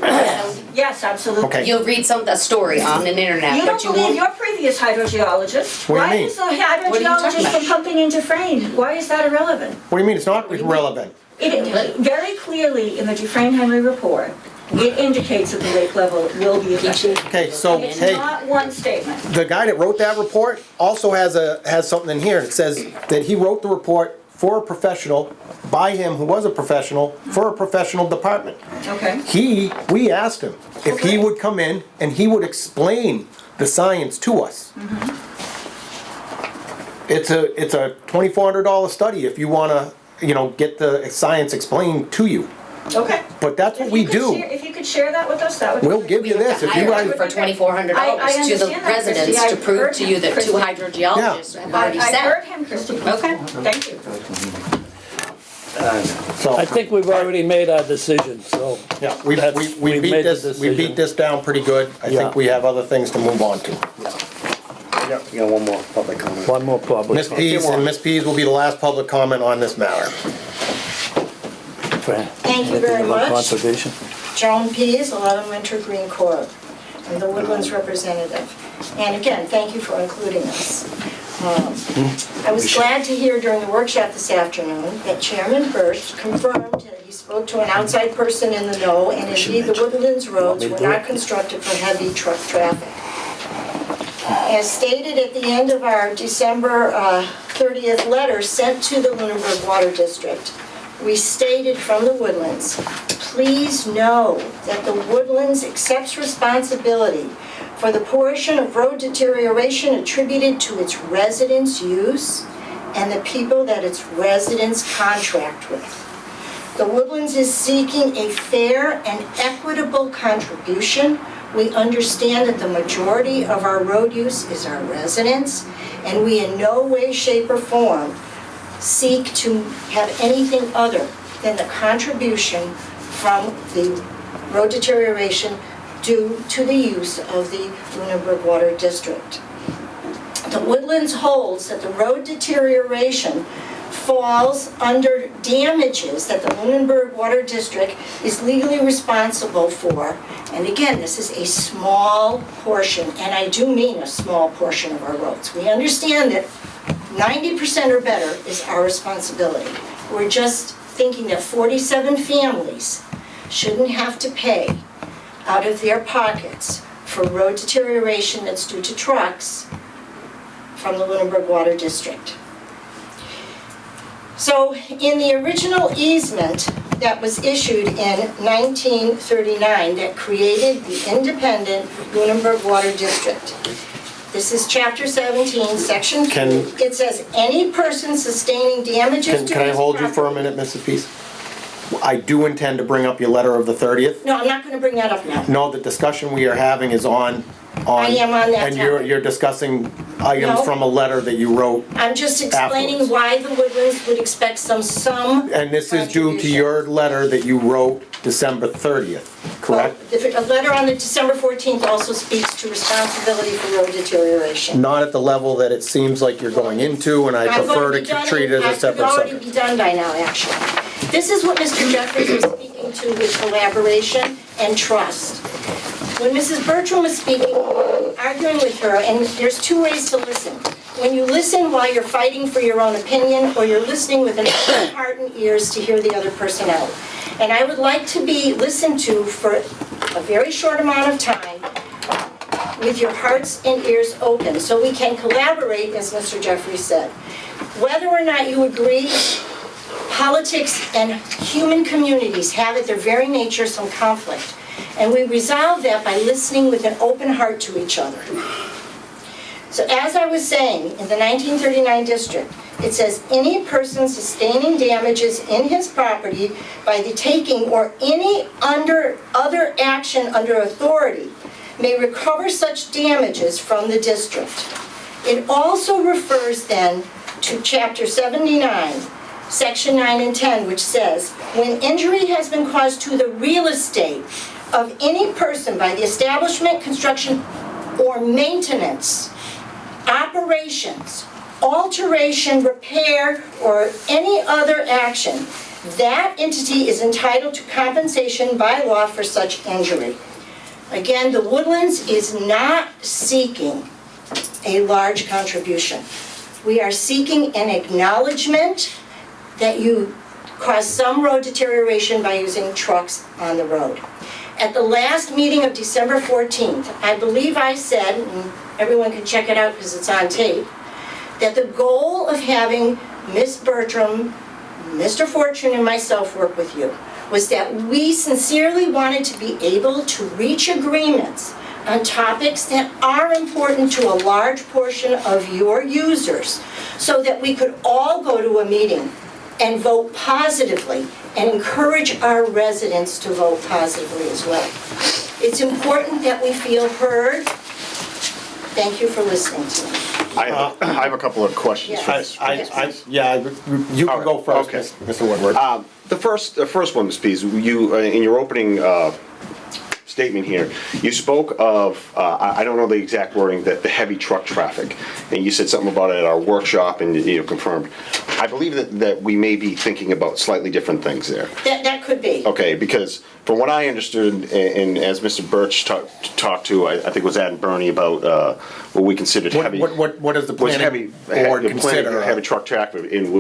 Yes, absolutely. Okay. You'll read a story on an internet, You don't but you believe won't. your previous hydrogeologist? What do you Why mean? is the What are you talking hydrogeologist about? from pumping into Dufresne? Why is that irrelevant? what do you mean, it's not relevant? It very clearly in the Dufresne-Henry report, it indicates that the lake level will be affected. Okay, so, It's hey, not one statement. the guy that wrote that report also has something in here. It says that he wrote the report for a professional, by him who was a professional, for a professional department. Okay. We asked him if he would come in and he would explain the science to us. It's a $2,400 study if you wanna, get the science explained to you. Okay. But that's what If we you could do. share- If you could share that with us, that would be We'll great. give you this if you Hire guys. you for $2,400 I to the understand that, residents Christie. to I've prove heard to you that Christie. two hydrogeologists have already I heard said. him, Christie. Okay. Thank you. So, I think we've already made our decision, so. yeah, we we've beat made the this, we beat decision. this down pretty good. I Yeah. think we have other things to move on to. You got one more public comment. One more public. Miss Pease, and Miss Pease will be the last public comment on this matter. Thank you very much. Conservation. Joan Pease, 11 Winter Green Court. I'm the Woodlands representative. And again, thank you for including us. I was glad to hear during the workshop this afternoon that Chairman Birch confirmed that he spoke to an outside person in the know, and indeed the Woodlands roads were not constructed for heavy truck traffic. As stated at the end of our December 30th letter sent to the Lunenburg Water District, we stated from the Woodlands, please know that the Woodlands accepts responsibility for the portion of road deterioration attributed to its residents' use and the people that its residents contract with. The Woodlands is seeking a fair and equitable contribution. We understand that the majority of our road use is our residents, and we in no way, shape, or form seek to have anything other than the contribution from the road deterioration due to the use of the Lunenburg Water District. The Woodlands holds that the road deterioration falls under damages that the Lunenburg Water District is legally responsible for. And again, this is a small portion, and I do mean a small portion of our roads. We understand that 90% or better is our responsibility. We're just thinking that 47 families shouldn't have to pay out of their pockets for road deterioration that's due to trucks from the Lunenburg Water District. So in the original easement that was issued in 1939 that created the independent Lunenburg Water District, this is chapter 17, section 2. It says, any person sustaining damages to Can I his hold you for a property-" minute, Mrs. Pease? I do intend to bring up your letter of the 30th. No, I'm not gonna bring that up now. No, the discussion we are having is on. I am on that And you're topic. discussing items No. from a letter that you wrote. I'm just explaining Afterwards. why the Woodlands would expect some And this is due to contribution. your letter that you wrote December 30th, correct? A letter on the December 14th also speaks to responsibility for road deterioration. Not at the level that it seems like you're going into, and I I'm prefer going to be done treat it as a in- separate I could already subject. be done by now, actually. This is what Mr. Jeffries was speaking to with collaboration and trust. When Mrs. Bertram was speaking, arguing with her, and there's two ways to listen. When you listen while you're fighting for your own opinion, or you're listening with an open heart and ears to hear the other person out. And I would like to be listened to for a very short amount of time with your hearts and ears open, so we can collaborate, as Mr. Jeffries said. Whether or not you agree, politics and human communities have at their very nature some conflict. And we resolve that by listening with an open heart to each other. So as I was saying, in the 1939 district, it says, any person sustaining damages in his property by the taking or any other action under authority may recover such damages from the district. It also refers then to Chapter 79, Section 9 and 10, which says, when injury has been caused to the real estate of any person by the establishment, construction, or maintenance, operations, alteration, repair, or any other action, that entity is entitled to compensation by law for such injury. Again, the Woodlands is not seeking a large contribution. We are seeking an acknowledgement that you caused some road deterioration by using trucks on the road. At the last meeting of December 14th, I believe I said, and everyone can check it out because it's on tape, that the goal of having Ms. Bertram, Mr. Fortune, and myself work with you was that we sincerely wanted to be able to reach agreements on topics that are important to a large portion of your users so that we could all go to a meeting and vote positively and encourage our residents to vote positively as well. It's important that we feel heard. Thank you for listening to me. I have a couple of questions for this. You can go first, Okay. Mr. Woodward. The first one, Ms. Pease, you, in your opening statement here, you spoke of, I don't know the exact wording, that the heavy truck traffic, and you said something about it at our workshop, and you confirmed. I believe that we may be thinking about slightly different things there. That could be. Okay, because from what I understood, and as Mr. Birch talked to, I think it was Adam Bernie about what we considered heavy. What does the was planning heavy, board the planning, consider? heavy truck traffic, and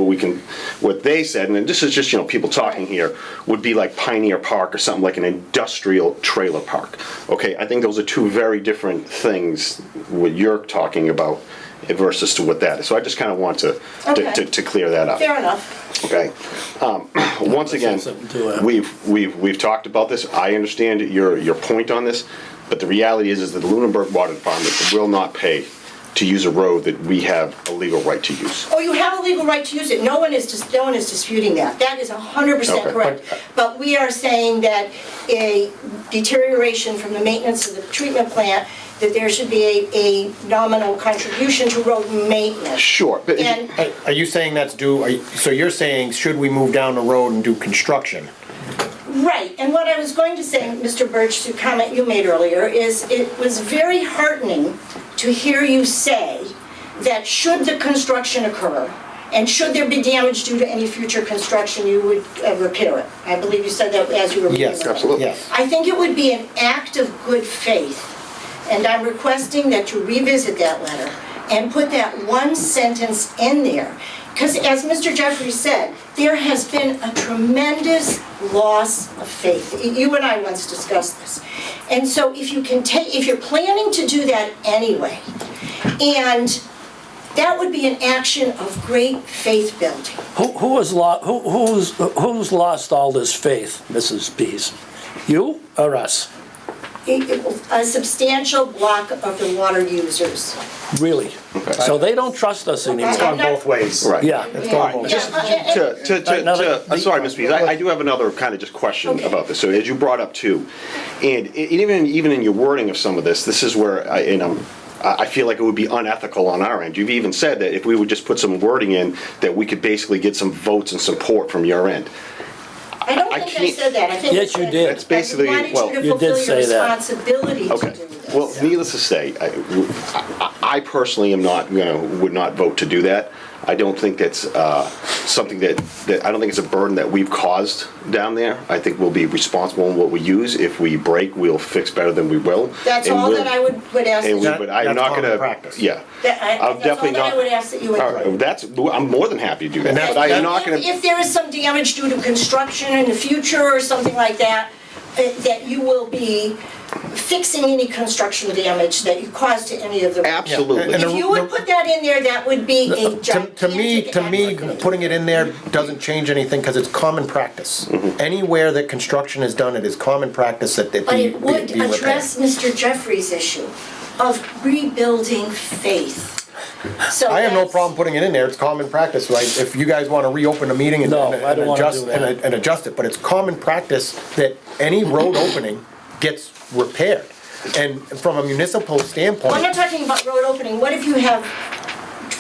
what they said, and this is just, people talking here, would be like Pioneer Park or something like an industrial trailer park. Okay, I think those are two very different things, what you're talking about versus to what that is. So I just kind of want to clear that up. Fair enough. Okay. Once again, we've talked about this. I understand your point on this, but the reality is that the Lunenburg Water Department will not pay to use a road that we have a legal right to use. Oh, you have a legal right to use it. No one is disputing that. That is 100% Okay. correct. But we are saying that a deterioration from the maintenance of the treatment plant, that there should be a nominal contribution to road maintenance. Sure. But And Are you saying that's due, so you're saying, should we move down the road and do construction? right, and what I was going to say, Mr. Birch, to comment you made earlier, is it was very heartening to hear you say that should the construction occur, and should there be damage due to any future construction, you would repair it. I believe you said that as you were reading. Yes, it. absolutely. Yes. I think it would be an act of good faith, and I'm requesting that you revisit that letter and put that one sentence in there. Because as Mr. Jeffrey said, there has been a tremendous loss of faith. You and I once discussed this. And so if you're planning to do that anyway, and that would be an action of great faith building. Who's lost all this faith, Mrs. Pease? You or us? A substantial block of the water users. Really? So they don't trust us anymore? It's gone both ways. Right. Yeah. It's going both. Sorry, Ms. Pease, I do have another kind of just question about this. So as you brought up too, and even in your wording of some of this is where I feel like it would be unethical on our end. You've even said that if we would just put some wording in, that we could basically get some votes and support from your end. I don't think I can't- said that. I think Yes, you did. It's basically- I well, wanted you you to did fulfill your say that. responsibility Okay. to do this. Well, needless to say, I personally am not, would not vote to do that. I don't think that's something that I don't think it's a burden that we've caused down there. I think we'll be responsible in what we use. If we break, we'll fix better than we will. That's And all we'll- that I would ask. And we, That- but I'm that's not common gonna, practice. yeah. I'll That's all definitely that I not. would ask that you would All right, do. I'm more than happy to do that, but I am not gonna. If there is some damage due to construction in the future or something like that, that you will be fixing any construction damage that you caused to any of the. Absolutely. And If you would put that in there, that would be a gigantic. To me, act. putting it in there doesn't change anything because it's common practice. Anywhere that construction is done, it is common practice that it But be it would repaired. address Mr. Jeffrey's issue of rebuilding faith. So I have no that's- problem putting it in there, it's common practice, right? If you guys wanna reopen a meeting and No, I don't wanna adjust, do that. and adjust it, but it's common practice that any road opening gets repaired. And from a municipal Well, I'm standpoint, not talking about road opening. What if you have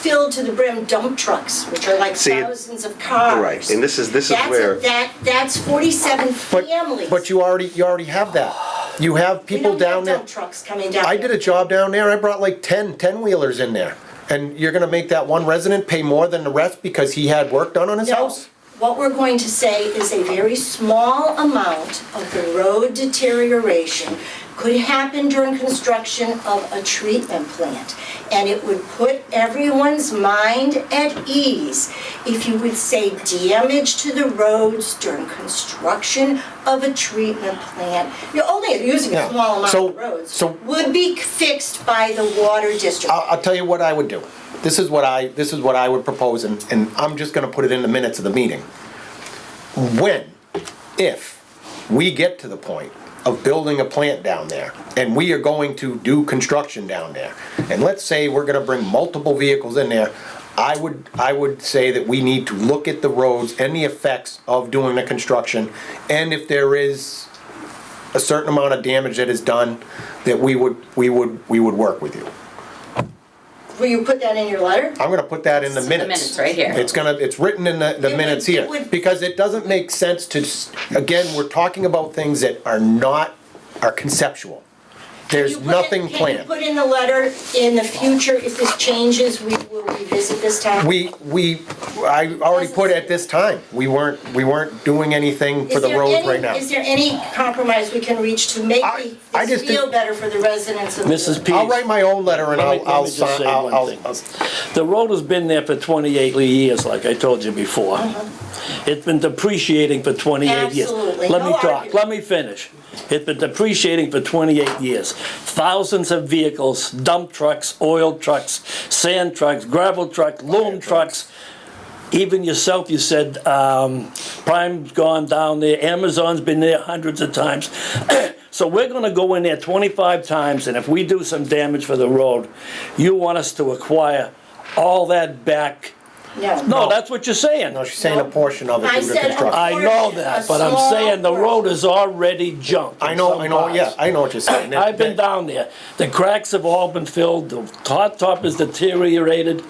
filled to the brim dump trucks, which are like See, thousands of cars. Right, and this is That's where, that's 47 But, families. but you already have that. You have We people don't down have there. dump trucks coming down. I did a job down there, I brought like 10-wheelers in there. And you're gonna make that one resident pay more than the rest because he had work done on his No. house? What we're going to say is a very small amount of the road deterioration could happen during construction of a treatment plant. And it would put everyone's mind at ease if you would say damage to the roads during construction of a treatment plant. You're only using a Yeah. small amount So- of roads. so- Would be fixed by the water district. I'll tell you what I would do. This is what I would propose, and I'm just gonna put it in the minutes of the meeting. If we get to the point of building a plant down there, and we are going to do construction down there, and let's say we're gonna bring multiple vehicles in there, I would say that we need to look at the roads and the effects of doing the construction, and if there is a certain amount of damage that is done, that we would work with you. Will you put that in your letter? I'm gonna put that in the The minutes. minutes right here. It's written in the It minutes would- here, it would- because it doesn't make sense to, again, we're talking about things that are conceptual. There's You put it- nothing Can you planned. put in the letter, in the future, if this changes, we will revisit this topic? I already put at this time, we weren't doing anything for Is the there roads any- right now. Is there any compromise we can reach to make I this just feel think- better for the residents of the Mrs. village? Pease. I'll write my own letter and Let me I'll just sign, say one thing. The road has been there for 28 years, like I told you before. It's been depreciating for 28 years. Absolutely. Let No me talk, argument. let me finish. It's been depreciating for 28 years. Thousands of vehicles, dump trucks, oil trucks, sand trucks, gravel trucks, loom trucks. Even yourself, you said, Prime's gone down there, Amazon's been there hundreds of times. So we're gonna go in there 25 times, and if we do some damage for the road, you want us to acquire all that back? No, that's what you're saying. No, she's saying a portion of it I due to said a construction. I know that, but I'm saying the road is already junk. I in know, some yeah, parts. I know what you're saying. I've been down there. The cracks have all been filled, the hot top is deteriorated.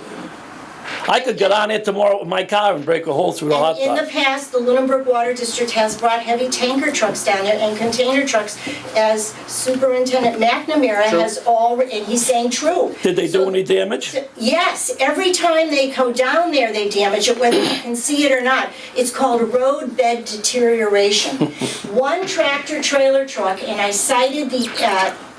I could get on it tomorrow with my car and break a hole through the hot And in the top. past, the Lunenburg Water District has brought heavy tanker trucks down there and container trucks, as Superintendent McNamara has and he's saying true. Did they do So- any damage? Yes, every time they go down there, they damage it, whether you can see it or not. It's called road bed deterioration. One tractor trailer truck, and I cited the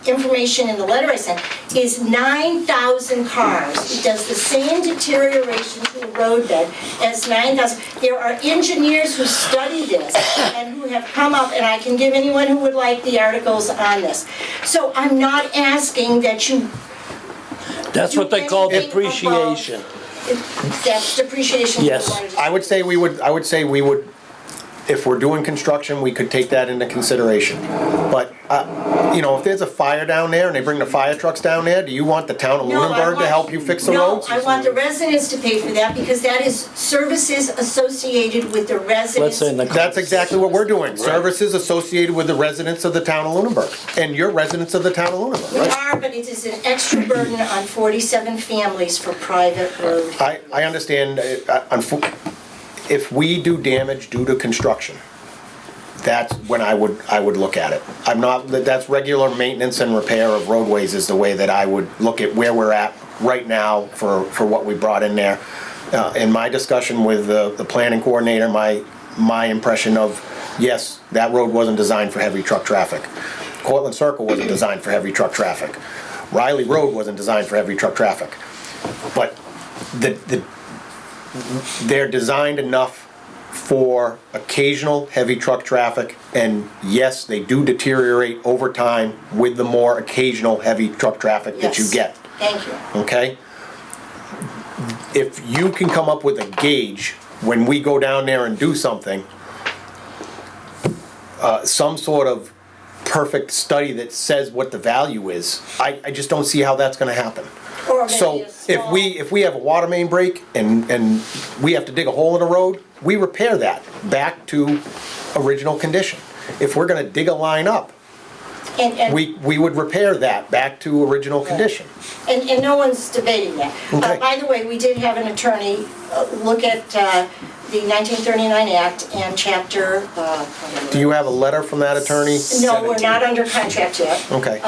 information in the letter I sent, is 9,000 cars. It does the same deterioration to the road bed as 9,000. There are engineers who study this and who have come up, and I can give anyone who would like the articles on this. So I'm not asking that you That's what they call depreciation. That's depreciation. for the Yes. water district. I would say we would, if we're doing construction, we could take that into consideration. But, if there's a fire down there and they bring the fire trucks down there, do you want the town of No, I Lunenburg to want- help you fix the roads? No, I want the residents to pay for that because that is services associated with the Let's residents. say in the. That's exactly what we're doing. Services associated with the residents of the town of Lunenburg. And you're residents of the town of Lunenburg, We right? are, but it is an extra burden on 47 families for private road. I understand, if we do damage due to construction, that's when I would look at it. That's regular maintenance and repair of roadways is the way that I would look at where we're at right now for what we brought in there. In my discussion with the planning coordinator, my impression of, yes, that road wasn't designed for heavy truck traffic. Cortlandt Circle wasn't designed for heavy truck traffic. Riley Road wasn't designed for heavy truck traffic. But they're designed enough for occasional heavy truck traffic, and yes, they do deteriorate over time with the more occasional heavy truck traffic that you Yes. get, Thank you. okay? If you can come up with a gauge when we go down there and do something, some sort of perfect study that says what the value is, I just don't see how that's gonna happen. Or maybe So a if small- we have a water main break and we have to dig a hole in the road, we repair that back to original condition. If we're gonna dig a line up, And, we would repair that back to original condition. and no one's debating that. Okay. By the way, we did have an attorney look at the 1939 Act and chapter. Do you have a letter from that attorney? No, we're not under contract yet. Okay.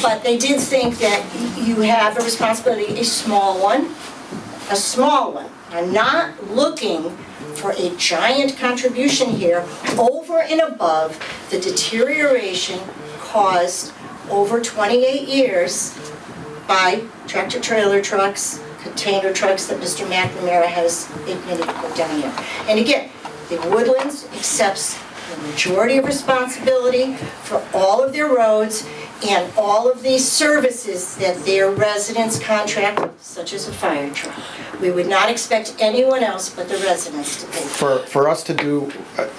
But they did think that you have a responsibility, a small one. I'm not looking for a giant contribution here over and above the deterioration caused over 28 years by tractor-trailer trucks, container trucks that Mr. McNamara has admitted to put down here. And again, the Woodlands accepts the majority of responsibility for all of their roads and all of these services that their residents contract, such as a fire truck. We would not expect anyone else but the residents to pay. For us to do,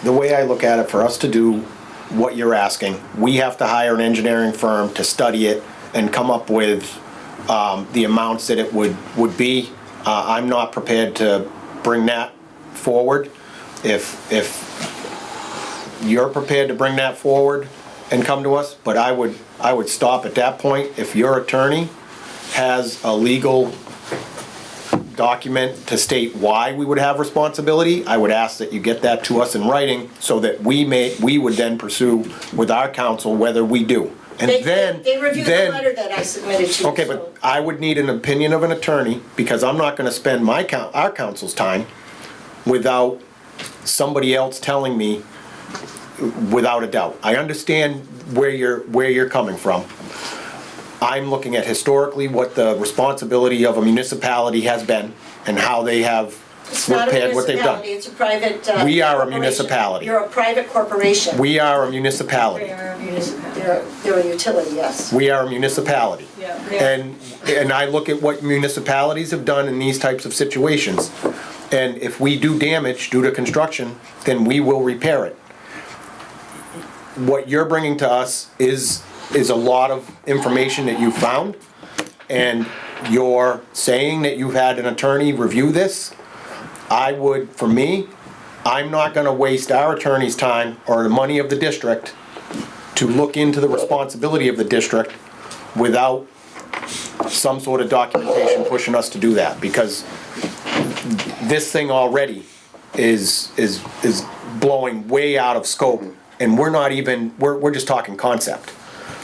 the way I look at it, for us to do what you're asking, we have to hire an engineering firm to study it and come up with the amounts that it would be. I'm not prepared to bring that forward. If you're prepared to bring that forward and come to us, but I would stop at that point. If your attorney has a legal document to state why we would have responsibility, I would ask that you get that to us in writing so that we would then pursue with our counsel whether we do. And They reviewed the letter that I submitted to you. Okay, so- but I would need an opinion of an attorney, because I'm not gonna spend our counsel's time without somebody else telling me without a doubt. I understand where you're coming from. I'm looking at historically what the responsibility of a municipality has been and how they have It's not a repaired what they've done. municipality, it's a private. We are a corporation. municipality. You're a private corporation. We are a municipality. They're a utility, yes. We are a municipality. Yeah, they are. And I look at what municipalities have done in these types of situations. And if we do damage due to construction, then we will repair it. What you're bringing to us is a lot of information that you found, and you're saying that you've had an attorney review this. For me, I'm not gonna waste our attorney's time or the money of the district to look into the responsibility of the district without some sort of documentation pushing us to do that, because this thing already is blowing way out of scope, and we're just talking concept,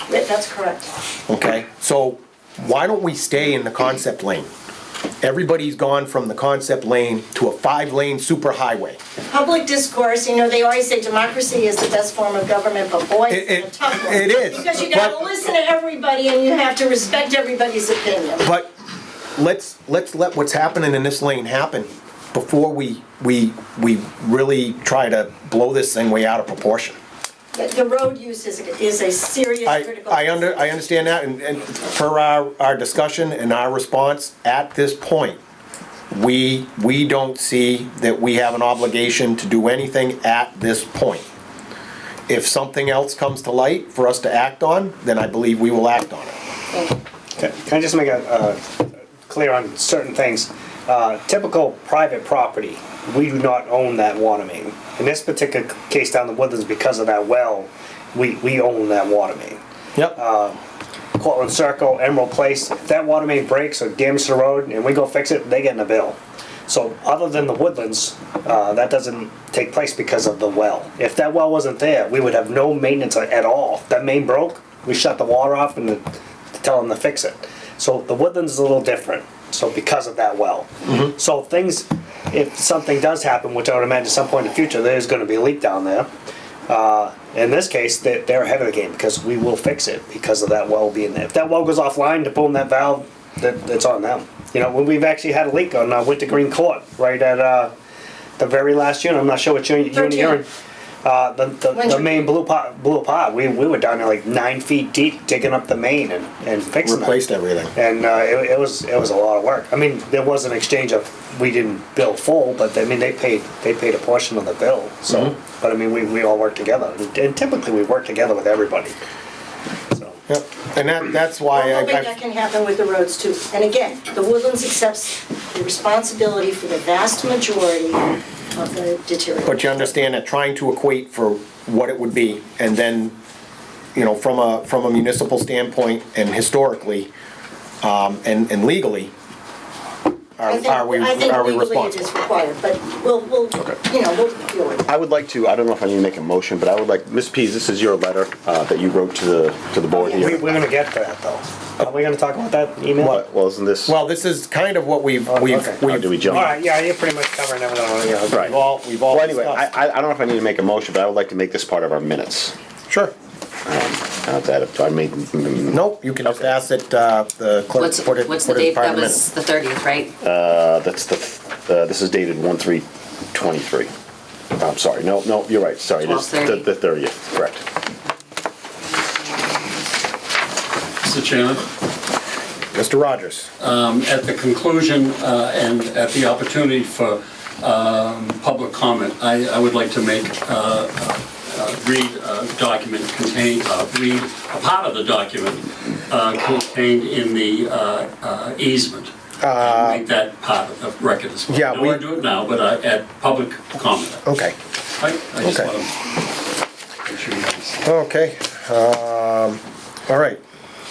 That's correct. okay? So why don't we stay in the concept lane? Everybody's gone from the concept lane to a 5-lane superhighway. Public discourse, they always say democracy is the best form of government, but boy, it's a tough one. It is. Because you gotta but- listen to everybody and you have to respect everybody's opinion. But let's let what's happening in this lane happen before we really try to blow this thing way out of proportion. The road use is a serious critical. I understand that, and per our discussion and our response, at this point, we don't see that we have an obligation to do anything at this point. If something else comes to light for us to act on, then I believe we will act on it. Can I just make a clear on certain things? Typical private property, we do not own that water main. In this particular case down the Woodlands, because of that well, we own that water main. Yep. Cortland Circle, Emerald Place, if that water main breaks or damages the road and we go fix it, they get in a bill. So other than the Woodlands, that doesn't take place because of the well. If that well wasn't there, we would have no maintenance at all. If that main broke, we shut the water off and tell them to fix it. So the Woodlands is a little different. So because of that well. So if something does happen, which I would imagine at some point in the future, there's going to be a leak down there. In this case, they're ahead of the game because we will fix it because of that well being there. If that well goes offline to boom that valve, that's on them. When we've actually had a leak on Wintergreen Court right at the very last unit. I'm not sure what unit you're in. The main blew apart. We were down there like 9 feet deep digging up the main and fixing Replaced it. everything. And it was a lot of work. I mean, there was an exchange of we didn't bill full, but I mean they paid a portion of the bill. So, but I mean we all work together, and typically we work together with everybody. So. Yep. And that's why We're hoping that can happen with the roads too. And again, the Woodlands accepts the responsibility for the vast majority of the deterioration. But you understand that trying to equate for what it would be, and then, you know, from a municipal standpoint and historically, and legally, are we I think legally it responsible? is required, but we'll, you know, we'll deal with it. I would like to, I don't know if I need to make a motion, but I would like, Ms. Pease, this is your letter that you wrote to the board We're here. gonna get to that though. Are we gonna talk about that email? What? Well, isn't this? Well, this is kind of what we've, okay. Or do we jump? All right, yeah, you're pretty much covering everything on, yeah. Right. we've all Well, anyway, discussed. I don't know if I need to make a motion, but I would like to make this part of our minutes. Sure. I made. Nope, you can just ask that the clerk put it. What's the put it date? part That of the was the 30th, right? That's this is dated 1/3/23. I'm sorry, no, you're right, sorry, it is 12/30. the 30th, correct. Mr. Chairman, Mr. Rogers. at the conclusion and at the opportunity for public comment, I would like to read a document read a part of the document contained in the easement. And make that part of the record as well. Yeah, I don't want to do it now, but at public comment. Okay. I just Okay. want to make sure you guys. Okay, all right.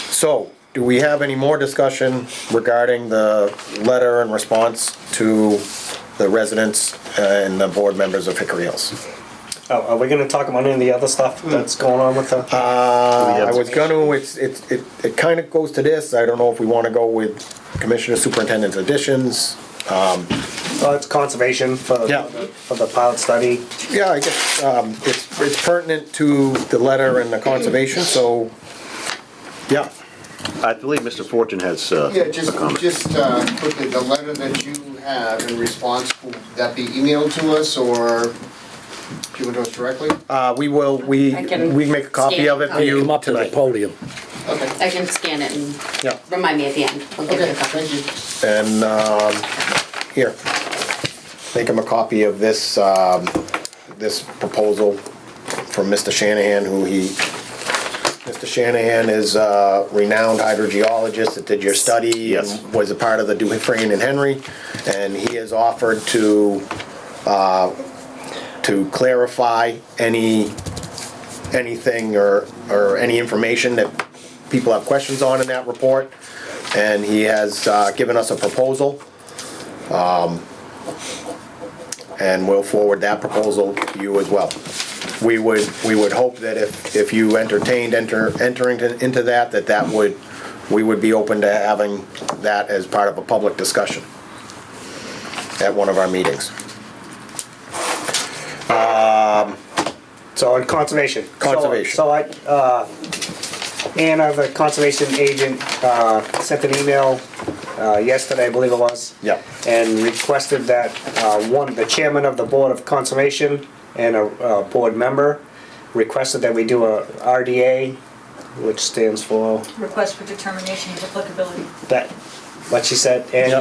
So, do we have any more discussion regarding the letter in response to the residents and the board members of Hickory Hills? Oh, are we gonna talk about any of the other stuff that's going on with the? I was gonna, it kind of goes to this, I don't know if we want to go with Commissioner Superintendent's additions. Oh, it's conservation for Yeah. for the pilot study. Yeah, I guess, it's pertinent to the letter and the conservation, so, yeah. I believe Mr. Fortune has Yeah, a just comment. quickly, the letter that you have in response, will that be emailed to us or given to us directly? We I can make a copy scan of it for you Come up to the tonight. podium. Okay, I can scan it and Yeah. remind me at the end. I'll give okay, it a copy. thank you. And, here, make him a copy of this, this proposal from Mr. Shanahan, Mr. Shanahan is a renowned hydrogeologist that did your study. Yes. And was a part of the Dufresne and Henry, and he has offered to clarify anything or any information that people have questions on in that report. And he has given us a proposal. And we'll forward that proposal to you as well. We would hope that if you entertained entering into that we would be open to having that as part of a public discussion at one of our meetings. So in conservation. Conservation. So Anna, the conservation agent, sent an email yesterday, I believe it was. Yeah. And requested that the chairman of the Board of Conservation and a board member requested that we do a RDA, which stands for Request for determination of applicability. that, what she said, and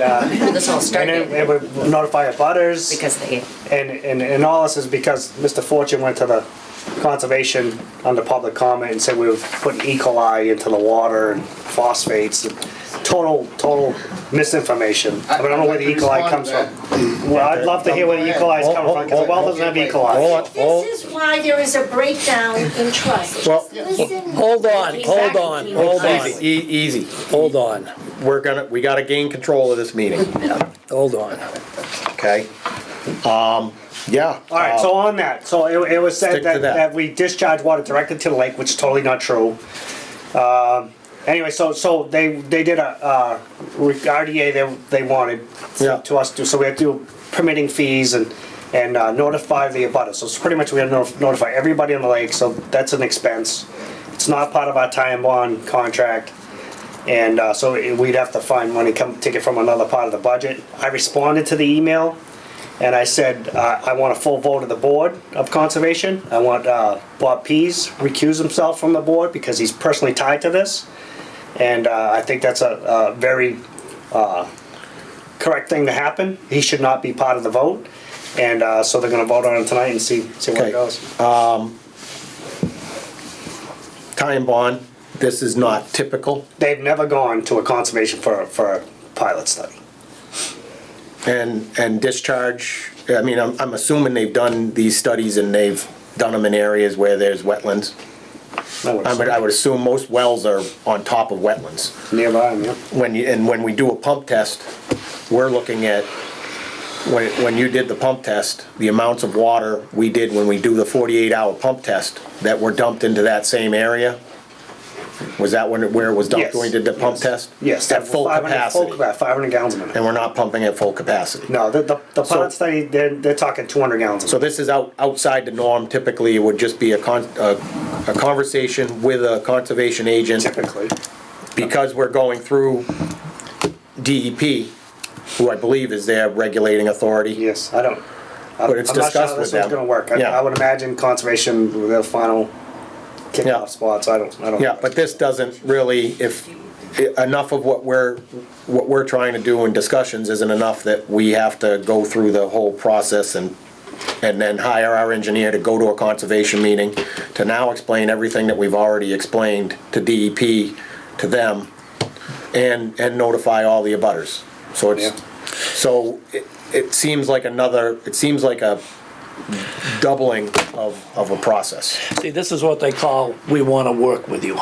This all and started it would notify abutters. because they, And all this is because Mr. Fortune went to the conservation under public comment and said we were putting E. coli into the water and phosphates. And total misinformation. I don't know where the E. coli comes from. Well, I'd love to hear where the E. coli is coming from, because the well doesn't have E. Hold coli. on, hold, This is why there is a breakdown in trust. Well- Listen. Hold on, hold on, hold on, easy. hold on, We gotta gain control of this meeting, hold on. okay? Yeah. All right, so on that, so it was Stick said to that, that. that we discharge water directly to the lake, which is totally not true. Anyway, so they did a RDA they wanted Yeah. to us to, so we have to do permitting fees and notify the abutters. So it's pretty much we have to notify everybody on the lake, so that's an expense. It's not part of our tie and bond contract. And so we'd have to find money, take it from another part of the budget. I responded to the email and I said, I want a full vote of the Board of Conservation. I want Bob Pease recuse himself from the board because he's personally tied to this. And I think that's a very correct thing to happen. He should not be part of the vote. And so they're gonna vote on it tonight and see where Okay. it goes. Tie and bond, this is not typical, They've never gone to a conservation for a pilot study. and discharge, I mean, I'm assuming they've done these studies and they've done them in areas where there's wetlands. I would assume most wells are on top of wetlands. Nearby, yeah. When we do a pump test, we're looking at, when you did the pump test, the amounts of water we did when we do the 48-hour pump test that were dumped into that same area? Was that where it was dumped when we did the pump test? Yes. At full 500 capacity? 500 gallons a minute. And we're not pumping at full capacity? No, the pilot study, they're talking 200 gallons a So minute. this is outside the norm. Typically, it would just be a conversation with a conservation agent. Typically. Because we're going through DEP, who I believe is their regulating authority. Yes, I don't. But it's I'm not sure discussed how with this one's them. gonna work. Yeah. I would imagine conservation with their final Yeah. kickoff spots. I don't. Yeah, but this doesn't really, if, enough of what we're trying to do in discussions isn't enough that we have to go through the whole process and then hire our engineer to go to a conservation meeting to now explain everything that we've already explained to DEP, to them, and notify all the abutters. So Yeah. it seems like a doubling of a process. See, this is what they call, we wanna work with you.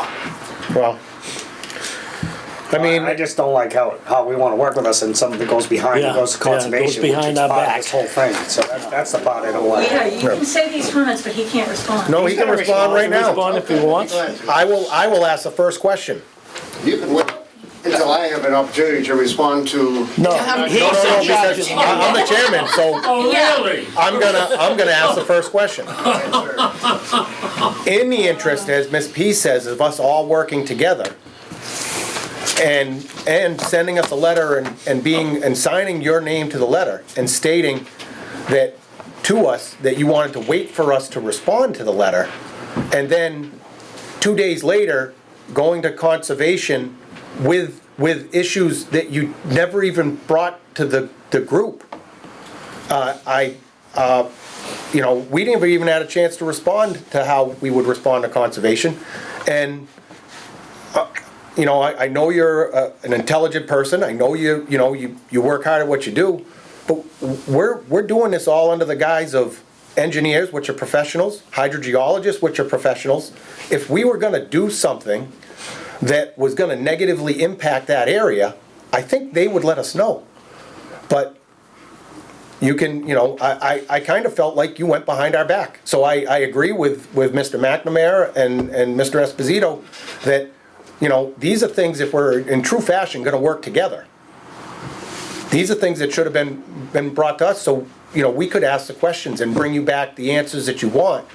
Well, I mean, I just don't like how we want to work with us and something that goes behind, Yeah, it goes to yeah, it goes conservation, behind which is our part of back. this whole thing. So that's the part I don't like. Yeah, you can say these comments, but he can't respond. no, he can respond right now. Respond if he wants. I will ask the first question. You can wait until I have an opportunity to respond to. No, No, he's no, no, in charge because of I'm the chairman, so Oh, really? I'm gonna ask the first question. In the interest, as Ms. P says, of us all working together and sending us a letter and signing your name to the letter and stating that, to us, that you wanted to wait for us to respond to the letter, and then 2 days later, going to conservation with issues that you never even brought to the group. We never even had a chance to respond to how we would respond to conservation. And, I know you're an intelligent person. I know you work hard at what you do. But we're doing this all under the guise of engineers, which are professionals, hydrogeologists, which are professionals. If we were gonna do something that was gonna negatively impact that area, I think they would let us know. But you can, I kind of felt like you went behind our back. So I agree with Mr. McNamara and Mr. Esposito that, these are things, if we're in true fashion gonna work together. These are things that should have been brought to us, so, we could ask the questions and bring you back the answers that you want.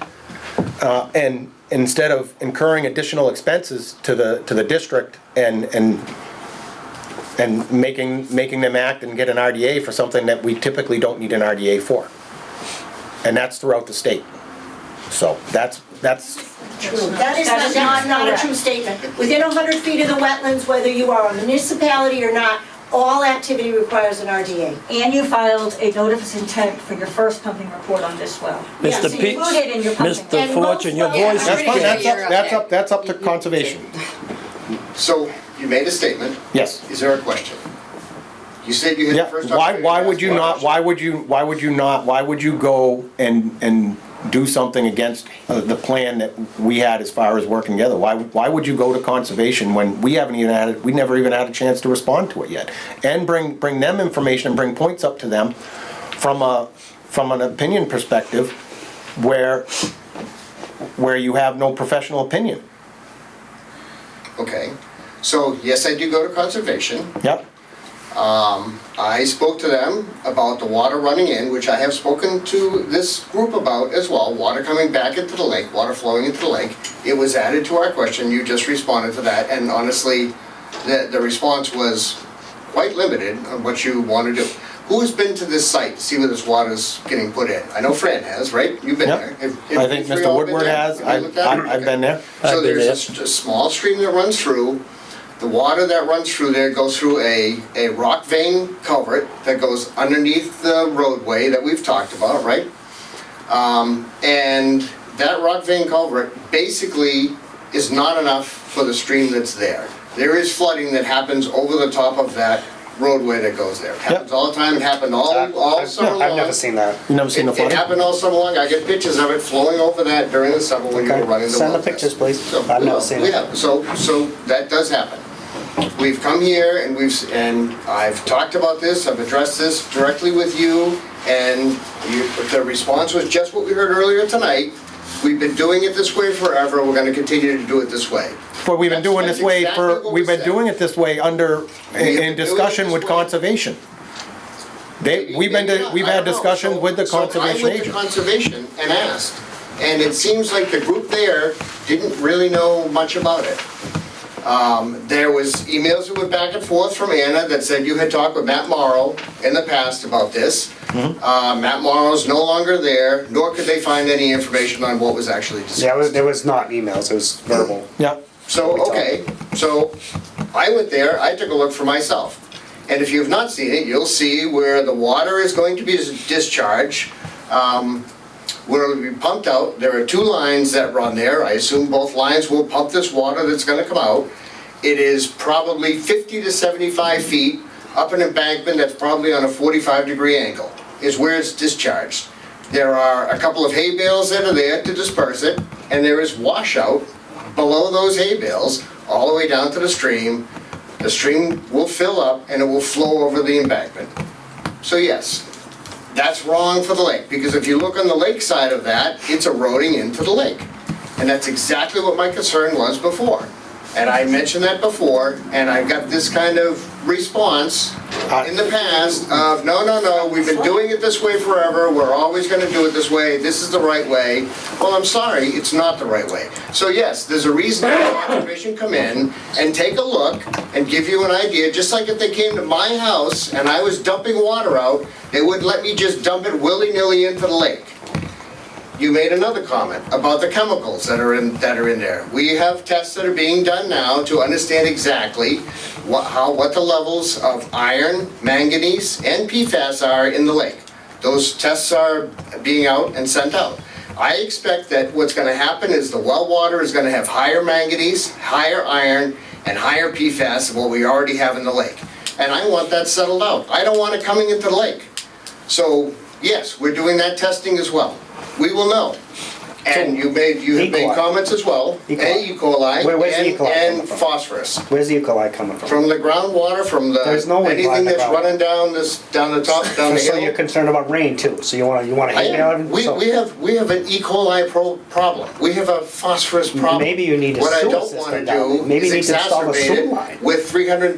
And instead of incurring additional expenses to the district and making them act and get an RDA for something that we typically don't need an RDA for. And that's throughout the state. So that's True. That's not a true statement. Within 100 feet of the wetlands, whether you are a municipality or not, all activity requires an RDA. And you filed a notice of intent for your first pumping report on this well. Yes, Mr. you Pete, included in your pumping. Mr. And Fortune, your most- voice that's is fine, clear. that's up to conservation. So you made a statement. Yes. Is there a question? You said you had Yeah, the first why opportunity to would ask you one not, question. why would you go and do something against the plan that we had as far as working together? Why would you go to conservation when we never even had a chance to respond to it yet? And bring them information and bring points up to them from an opinion perspective where you have no professional opinion. Okay, so yes, I do go to conservation. Yep, I spoke to them about the water running in, which I have spoken to this group about as well, water coming back into the lake, water flowing into the lake. It was added to our question, you just responded to that, and honestly, the response was quite limited on what you want to do. Who has been to this site to see where this water's getting put in? I know Fran has, right? You've been Yep. there. I think Mr. Woodward has, I've been there. So I've been there's a small stream that runs through. The water that runs through there goes through a rock vein culvert that goes underneath the roadway that we've talked about, right? And that rock vein culvert basically is not enough for the stream that's there. There is flooding that happens over the top of that roadway that goes there. It happens all the time, it happened all summer long. I've never seen that. You never seen the It flooding? happened all summer long, I get pictures of it flowing over that during the summer when you were running the Send the well test. pictures, please. So, I've never seen we it. have. So that does happen. We've come here and I've talked about this, I've addressed this directly with you, and the response was just what we heard earlier tonight. We've been doing it this way forever, we're gonna continue to do it this way. But we've been doing That's this way exactly for, what we've was been said. doing it this way under, been in doing it discussion this with way. conservation. Maybe We've not, had I don't know. discussions with the conservation So I went to agent. conservation and asked, and it seems like the group there didn't really know much about it. There was emails that went back and forth from Anna that said you had talked with Matt Morrow in the past about this. Matt Morrow's no longer there, nor could they find any information on what was actually discussed. Yeah, there was not emails, it was verbal. Yeah, So, okay, so I went there, I took a look for myself. And if you have not seen it, you'll see where the water is going to be discharged, where it'll be pumped out. There are two lines that run there. I assume both lines will pump this water that's gonna come out. It is probably 50 to 75 feet up an embankment that's probably on a 45-degree angle, is where it's discharged. There are a couple of hay bales that are there to disperse it, and there is washout below those hay bales, all the way down to the stream. The stream will fill up and it will flow over the embankment. So yes, that's wrong for the lake, because if you look on the lake side of that, it's eroding into the lake. And that's exactly what my concern was before. And I mentioned that before, and I got this kind of response in the past of, no, we've been doing it this way forever, we're always gonna do it this way, this is the right way. Well, I'm sorry, it's not the right way. So yes, there's a reason that conservation come in and take a look and give you an idea, just like if they came to my house and I was dumping water out, they wouldn't let me just dump it willy-nilly into the lake. You made another comment about the chemicals that are in there. We have tests that are being done now to understand exactly what the levels of iron, manganese, and PFAS are in the lake. Those tests are being out and sent out. I expect that what's gonna happen is the well water is gonna have higher manganese, higher iron, and higher PFAS than what we already have in the lake. And I want that settled out. I don't want it coming into the lake. So, yes, we're doing that testing as well. We will know. And you have made E. coli. comments as well, E. coli. E. coli Where's the E. coli coming and from? phosphorus. Where's the E. coli coming from? From the groundwater, from There's no the, E. coli in anything the that's ground. running down the top, down the So hill. you're concerned about rain too, so you wanna I hay am. bale it? We have an E. coli problem. We have a phosphorus problem. Maybe you need a What I sewer don't system wanna down there. do Maybe is you need to install a exacerbate sewer it line. with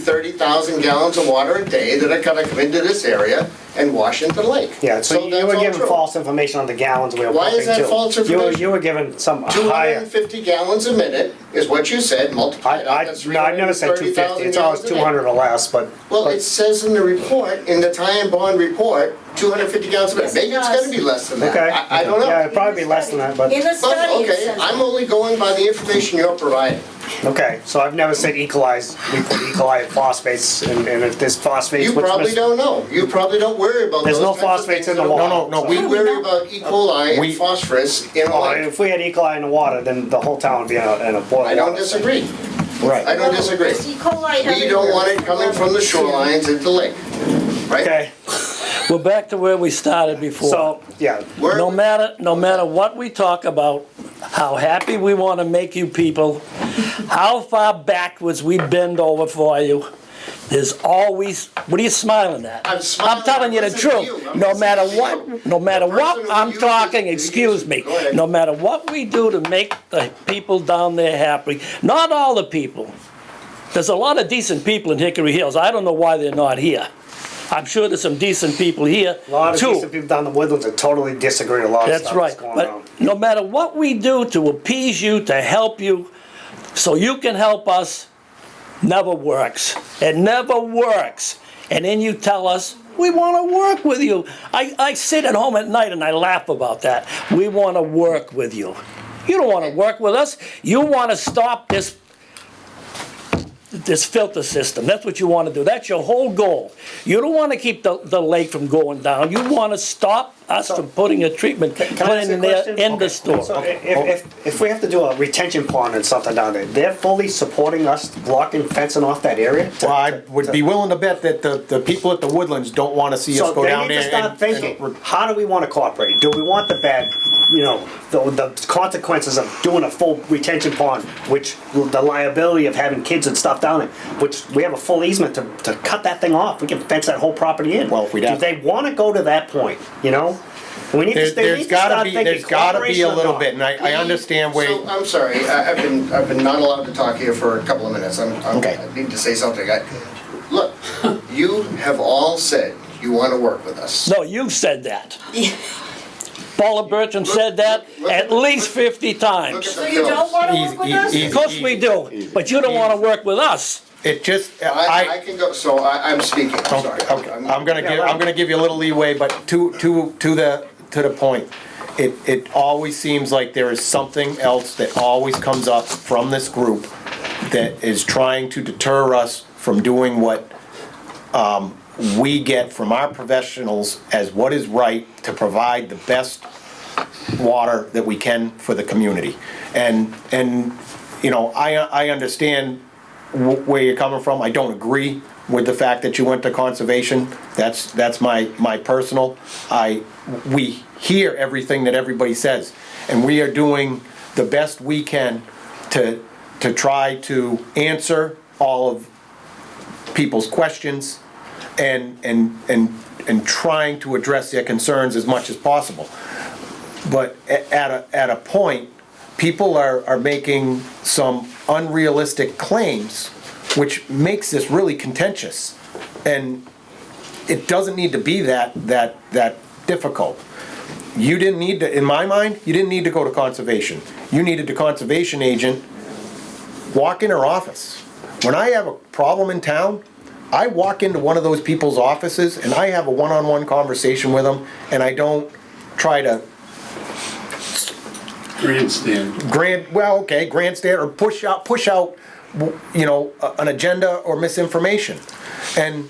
330,000 gallons of water a day that are gonna come into this area and wash into the lake. Yeah, so you that's were all given true. false information on the gallons we were Why pumping is that too. false You were information? given some higher, 250 gallons a minute is what you said, multiplied out, that's no, I've never said 250, it's always 200 or less, but. Well, it says in the report, in the Ty and Bond report, 250 gallons a minute. Yes, it Maybe it's does. gonna be less than that. Okay. I don't know. Yeah, it'd probably be less than that, but, In the But, study, it okay, says I'm that. only going by the information you're providing. okay, so I've never said E. coli's, we put E. coli in phosphates, and if there's phosphates, You what's probably mis- don't know. You probably don't worry about those There's no kinds of phosphates things in the that are- water. No, We worry about E. coli We- and phosphorus in a Oh, lake. if we had E. coli in the water, then the whole town would be in a boil. I don't disagree. right. I don't disagree. There's E. coli We don't want it coming from the shorelines into the lake, right? Okay, we're back to where we started before. so, yeah, We're- No matter what we talk about, how happy we want to make you people, how far backwards we bend over for you, there's always, what are you smiling at? I'm smiling. I'm telling you the I'm listening to truth. you. I'm No listening matter to you. what, no matter The what person who I'm uses- talking, who excuse uses- me, Go ahead. no matter what we do to make the people down there happy, not all the people. There's a lot of decent people in Hickory Hills. I don't know why they're not here. I'm sure there's some decent people here, a lot of too. decent people down the Woodlands that totally disagree with a lot of That's stuff right. that's going But on. no matter what we do to appease you, to help you, so you can help us, never works. It never works. And then you tell us, we want to work with you. I sit at home at night and I laugh about that. We want to work with you. You don't want to work with us. You want to stop this filter system. That's what you want to do. That's your whole goal. You don't want to keep the lake from going down. You want to stop us from putting a treatment Can I ask plant a in there question? in the Okay. store. So if we have to do a retention pond and something down there, they're fully supporting us blocking, fencing off that area? Well, I would be willing to bet that the people at the Woodlands don't wanna see us So go they down need there to start and thinking, how do we want to cooperate? Do we want the bad, the consequences of doing a full retention pond, which the liability of having kids and stuff down there, which we have a full easement to cut that thing off. We can fence that whole property in. Well, if we'd have- Do they want to go to that point, We need to, they There's need to start gotta be, thinking there's gotta be cooperation a or little not. bit, and I understand where. So, I'm sorry, I've been not allowed to talk here for a couple of minutes. Okay. I need to say something. Look, you have all said you want to work with us. No, you've said that. Paula Bertram said that look at at the- least 50 Look at times. the So you don't films. want to work with us? Of course we do, but you don't wanna work with us. It just, I can go, so I'm speaking, I'm sorry. Okay, I'm gonna give you a little leeway, but to the point. It always seems like there is something else that always comes up from this group that is trying to deter us from doing what we get from our professionals as what is right to provide the best water that we can for the community. And I understand where you're coming from. I don't agree with the fact that you went to conservation. That's my personal. We hear everything that everybody says, and we are doing the best we can to try to answer all of people's questions and trying to address their concerns as much as possible. But at a point, people are making some unrealistic claims, which makes this really contentious. And it doesn't need to be that difficult. You didn't need to, in my mind, you didn't need to go to conservation. You needed the conservation agent walk in her office. When I have a problem in town, I walk into one of those people's offices and I have a one-on-one conversation with them, and I don't try to Grandstand. grandstand or push out, an agenda or misinformation. And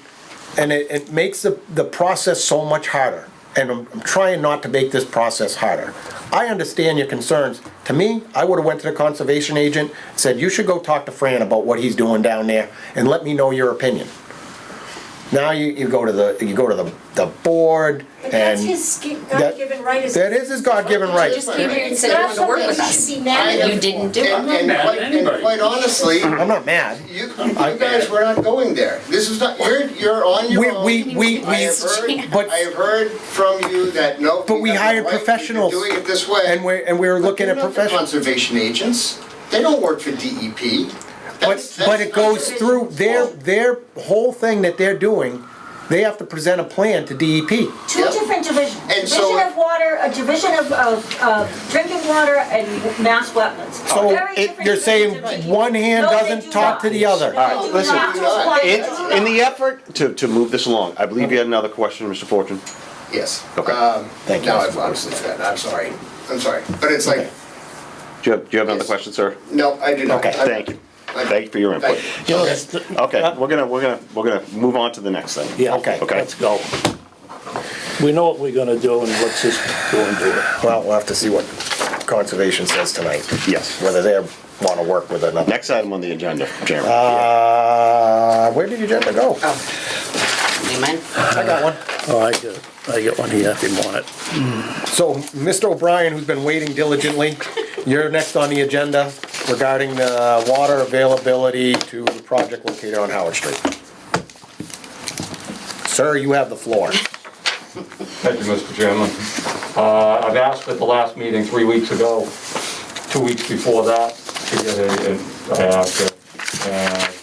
it makes the process so much harder. And I'm trying not to make this process harder. I understand your concerns. To me, I would've went to the conservation agent, said, you should go talk to Fran about what he's doing down there, and let me know your opinion. Now you go to the board, But that's and his God-given right. that is his God-given right. Just came here and said you wanted to work with us. It's not something You didn't do it. And quite honestly, I'm not mad. you guys were not going there. This is not, you're on your own. But I have heard from you that no. But we you have the hired right, you've been professionals, doing it this way. and we're looking at They're not the professionals. conservation agents. They don't work for DEP. But it goes through, their whole thing that they're doing, they have to present a plan to DEP. Two Yep. different divisions. And Division so- of water, a division of drinking water and mass wetlands. So Very different you're saying divisions. one hand No, they doesn't do talk not. to the other. No, All right, you listen, have to apply it. In the effort to move this along, I believe you had another question, Mr. Fortune. Yes. Okay. Thank you, Now Mr. I've honestly forgotten. I'm sorry. But it's like, Okay. Do you have another Yes. question, sir? no, I do not. Okay, Thank you. Thank you for your input. Thank You know, that's- Okay, we're gonna move on to the next thing. Yeah, Okay. let's go. We know what we're gonna do, and let's just go and do it. Well, we'll have to see what conservation says tonight, Yes. whether they want to work with another. Next item on the agenda, Chairman. Where did your agenda go? You mind? I got one. Oh, I got one here if you want it. So, Mr. O'Brien, who's been waiting diligently, you're next on the agenda regarding the water availability to the project located on Howard Street. Sir, you have the floor. Thank you, Mr. Chairman. I've asked at the last meeting 3 weeks ago, 2 weeks before that, to get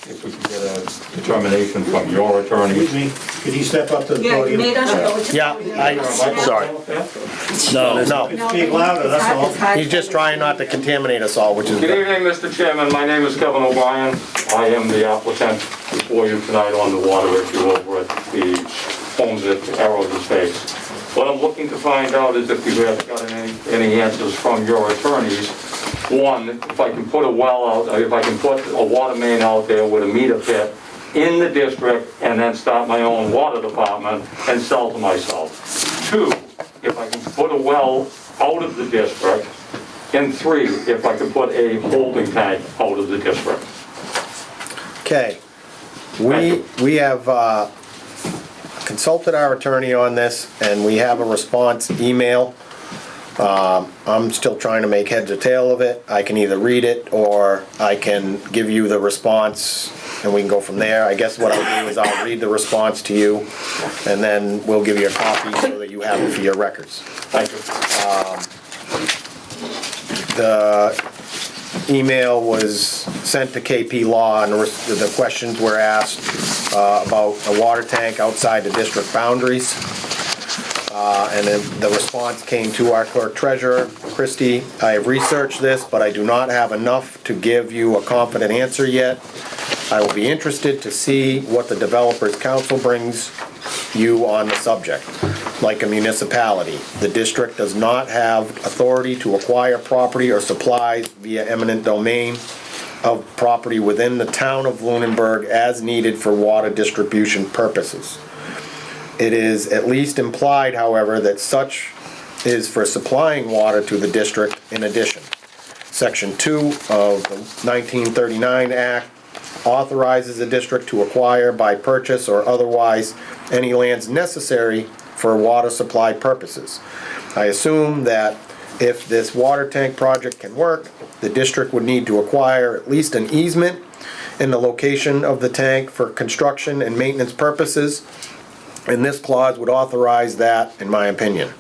if we could get a determination from your attorney. Excuse me, could you step up to the Yeah, you podium? made us. Yeah, sorry. No, No, Speak louder, that's all. he's just trying not to contaminate us all, which is Good good. evening, Mr. Chairman. My name is Kevin O'Brien. I am the applicant before you tonight on the water issue over at the homes at Arrows Estates. What I'm looking to find out is if you have got any answers from your attorneys. One, if I can put a well out, if I can put a water main out there with a meter pit in the district and then start my own water department and sell to myself. Two, if I can put a well out of the district, and 3, if I could put a holding tank out of the district. Okay. We have consulted our attorney on this, and we have a response email. I'm still trying to make heads or tail of it. I can either read it, or I can give you the response, and we can go from there. I guess what I'll do is I'll read the response to you, and then we'll give you a copy so that you have it for your records. Thank you. The email was sent to KP Law, and the questions were asked about a water tank outside the district boundaries. And then the response came to our clerk treasurer, Christie. I have researched this, but I do not have enough to give you a confident answer yet. I will be interested to see what the developers council brings you on the subject. Like a municipality, the district does not have authority to acquire property or supplies via eminent domain of property within the town of Lunenburg as needed for water distribution purposes. It is at least implied, however, that such is for supplying water to the district in addition. Section 2 of the 1939 Act authorizes the district to acquire by purchase or otherwise any lands necessary for water supply purposes. I assume that if this water tank project can work, the district would need to acquire at least an easement in the location of the tank for construction and maintenance purposes, and this clause would authorize that, in my opinion.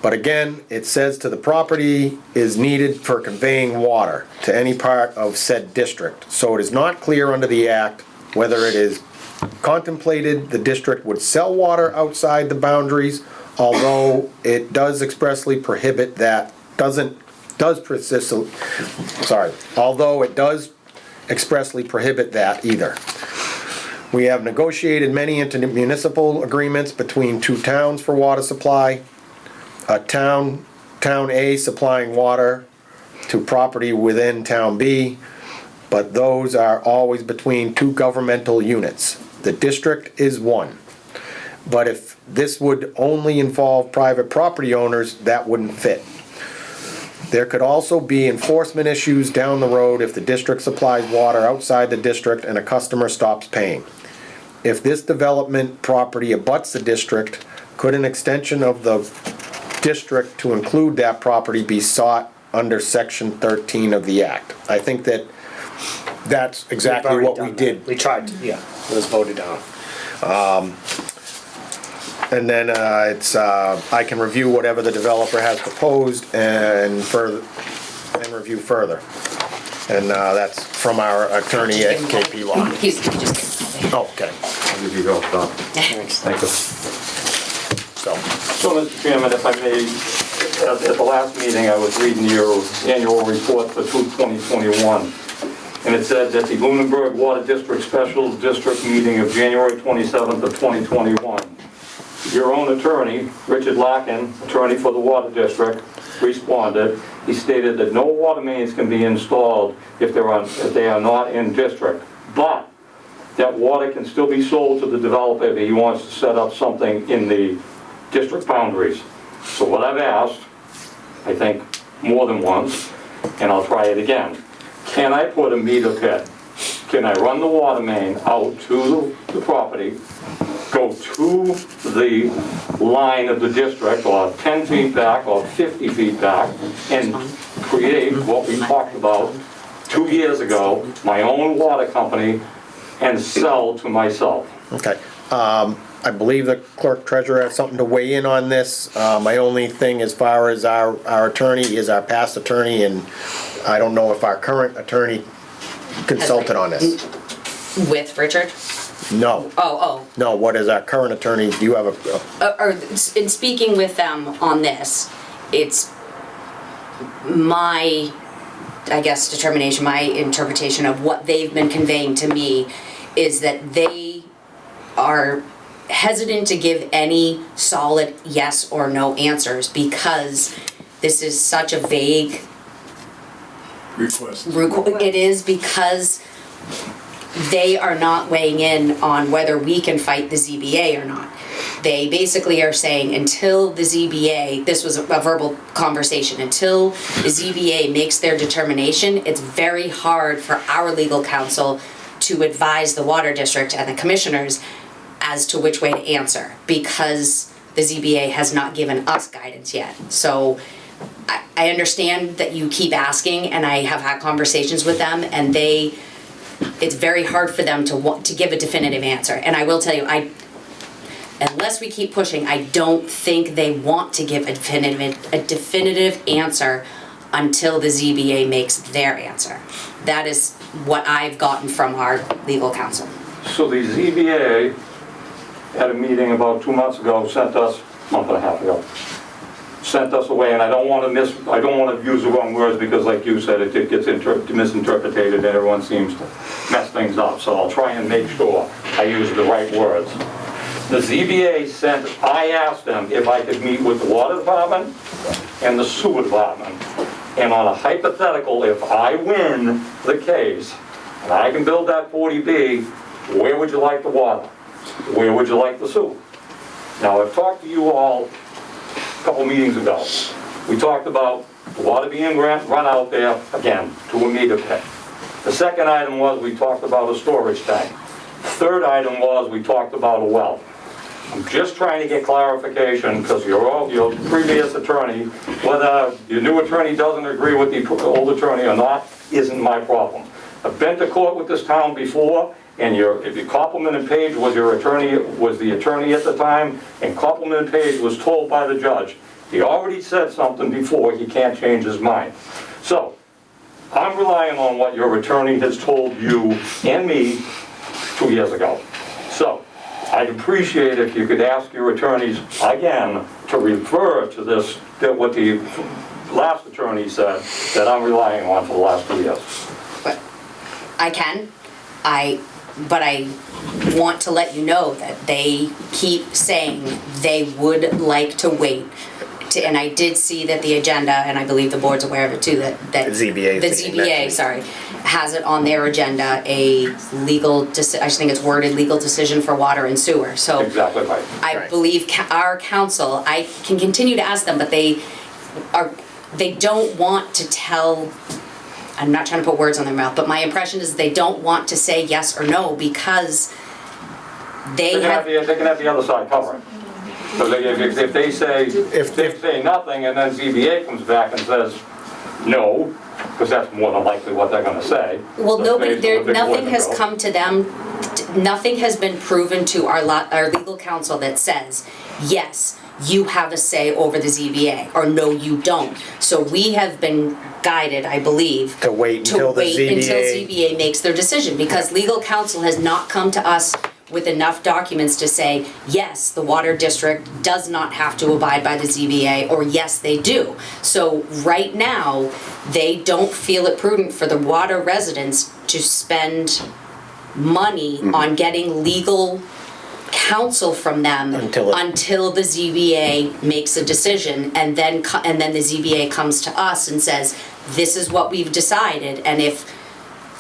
But again, it says to the property is needed for conveying water to any part of said district. So it is not clear under the Act whether it is contemplated the district would sell water outside the boundaries, although it does expressly prohibit that, although it does expressly prohibit that either. We have negotiated many intermunicipal agreements between 2 towns for water supply. A town A supplying water to property within Town B, but those are always between 2 governmental units. The district is one. But if this would only involve private property owners, that wouldn't fit. There could also be enforcement issues down the road if the district supplies water outside the district and a customer stops paying. If this development property abuts the district, could an extension of the district to include that property be sought under Section 13 of the Act? I think that that's exactly what we did. We tried to, yeah, it was voted down. And then I can review whatever the developer has proposed and review further. And that's from our attorney at KP Law. He just Oh, okay. I'll give you your thought. Thank you. So, Mr. Chairman, if I may, at the last meeting, I was reading your annual report for 2021, and it said that the Lunenburg Water District Special District meeting of January 27th of 2021. Your own attorney, Richard Larkin, attorney for the Water District, responded. He stated that no water mains can be installed if they are not in district, but that water can still be sold to the developer if he wants to set up something in the district boundaries. So what I've asked, I think more than once, and I'll try it again, can I put a meter pit? Can I run the water main out to the property, go to the line of the district, or 10 feet back, or 50 feet back, and create what we talked about 2 years ago, my own water company, and sell to myself? okay. I believe the clerk treasurer has something to weigh in on this. My only thing as far as our attorney is our past attorney, and I don't know if our current attorney consulted on this. with Richard? No. Oh. No, what is our current attorney, do you have a, Or in speaking with them on this, it's my, I guess, determination, my interpretation of what they've been conveying to me is that they are hesitant to give any solid yes or no answers because this is such a vague Request. it is because they are not weighing in on whether we can fight the ZBA or not. They basically are saying until the ZBA, this was a verbal conversation, until the ZBA makes their determination, it's very hard for our legal counsel to advise the water district and the commissioners as to which way to answer, because the ZBA has not given us guidance yet. So I understand that you keep asking, and I have had conversations with them, and it's very hard for them to give a definitive answer. And I will tell you, unless we keep pushing, I don't think they want to give a definitive answer until the ZBA makes their answer. That is what I've gotten from our legal counsel. So the ZBA at a meeting about 2 months ago sent us, month and a half ago, sent us away, and I don't want to use the wrong words because like you said, it gets misinterpreted and everyone seems to mess things up. So I'll try and make sure I use the right words. The ZBA sent, I asked them if I could meet with the water department and the sewer department. And on a hypothetical, if I win the case and I can build that 40B, where would you like the water? Where would you like the sewer? Now, I've talked to you all a couple meetings ago. We talked about the water being run out there, again, to a meter pit. The second item was we talked about a storage tank. Third item was we talked about a well. I'm just trying to get clarification, because your previous attorney, whether your new attorney doesn't agree with the old attorney or not, isn't my problem. I've been to court with this town before, and if you Copeland and Page was the attorney at the time, and Copeland and Page was told by the judge, he already said something before, he can't change his mind. So, I'm relying on what your attorney has told you and me 2 years ago. So, I'd appreciate if you could ask your attorneys again to refer to this, what the last attorney said that I'm relying on for the last 2 years. But I can, but I want to let you know that they keep saying they would like to wait. And I did see that the agenda, and I believe the board's aware of it too, that The ZBA. Has it on their agenda, a legal, I think it's worded, legal decision for water and sewer. So Exactly right. I believe our counsel, I can continue to ask them, but they don't want to tell, I'm not trying to put words on their mouth, but my impression is they don't want to say yes or no because they can have the other side cover it. So if they say nothing and then ZBA comes back and says no, because that's more than likely what they're going to say. Well, nothing has come to them, nothing has been proven to our legal counsel that says, yes, you have a say over the ZBA, or no, you don't. So we have been guided, I believe, To wait until the ZBA makes their decision, because legal counsel has not come to us with enough documents to say, yes, the water district does not have to abide by the ZBA, or yes, they do. So right now, they don't feel it prudent for the water residents to spend money on getting legal counsel from them until the ZBA makes a decision, and then the ZBA comes to us and says, this is what we've decided, and if,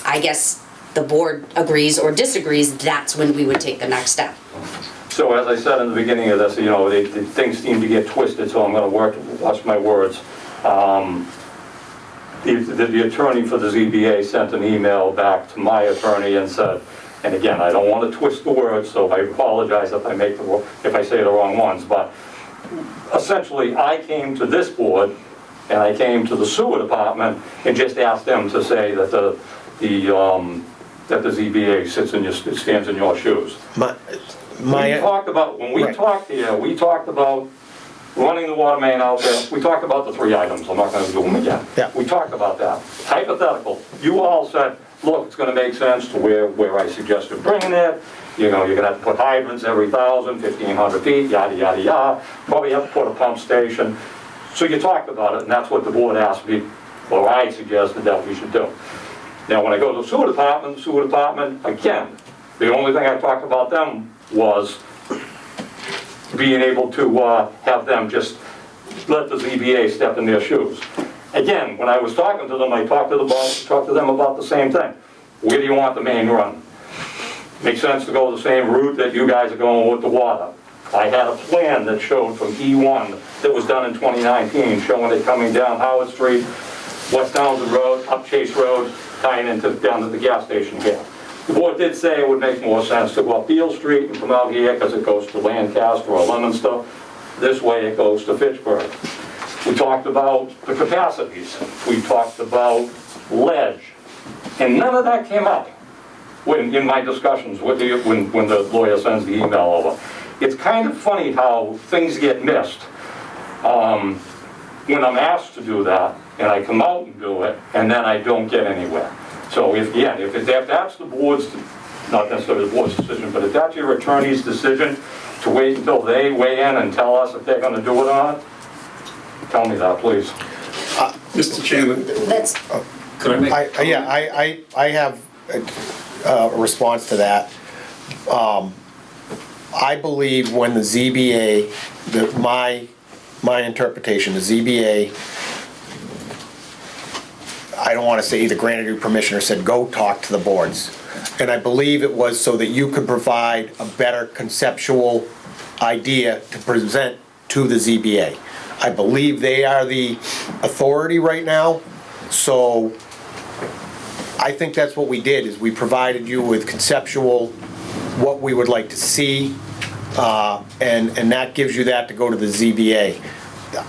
I guess, the board agrees or disagrees, that's when we would take the next step. So as I said in the beginning of this, things seem to get twisted, so I'm going to watch my words. The attorney for the ZBA sent an email back to my attorney and said, and again, I don't want to twist the words, so I apologize if I say the wrong ones, but essentially I came to this board and I came to the sewer department and just asked them to say that the ZBA stands in your shoes. When we talked here, we talked about running the water main out there. We talked about the 3 items. I'm not going to do them again. Yeah. We talked about that. Hypothetical. You all said, look, it's going to make sense to where I suggested bringing it. You're going to have to put hydrants every 1,000, 1,500 feet, yada, yada, yada. Probably have to put a pump station. So you talked about it, and that's what the board asked me, or I suggested that we should do. Now, when I go to the sewer department, again, the only thing I talked about them was being able to have them just let the ZBA step in their shoes. Again, when I was talking to them, I talked to them about the same thing. Where do you want the main run? Makes sense to go the same route that you guys are going with the water. I had a plan that showed from E1 that was done in 2019, showing it coming down Howard Street, West Townsend Road, up Chase Road, tying into, down to the gas station here. The board did say it would make more sense to go up Beale Street and come out here because it goes to Lancaster or Leominster. This way it goes to Fitchburg. We talked about the capacities. We talked about ledge. And none of that came up when, in my discussions with the, when the lawyer sends the email over. It's kind of funny how things get missed when I'm asked to do that, and I come out and do it, and then I don't get anywhere. So if that's the board's, not necessarily the board's decision, but if that's your attorney's decision to wait until they weigh in and tell us if they're gonna do it or not, tell me that, please. Mr. Chairman, That's, could I make? I have a response to that. I believe when the ZBA, my interpretation, the ZBA, I don't want to say either granted you permission or said, go talk to the boards. And I believe it was so that you could provide a better conceptual idea to present to the ZBA. I believe they are the authority right now, so I think that's what we did, is we provided you with conceptual, what we would like to see, and that gives you that to go to the ZBA.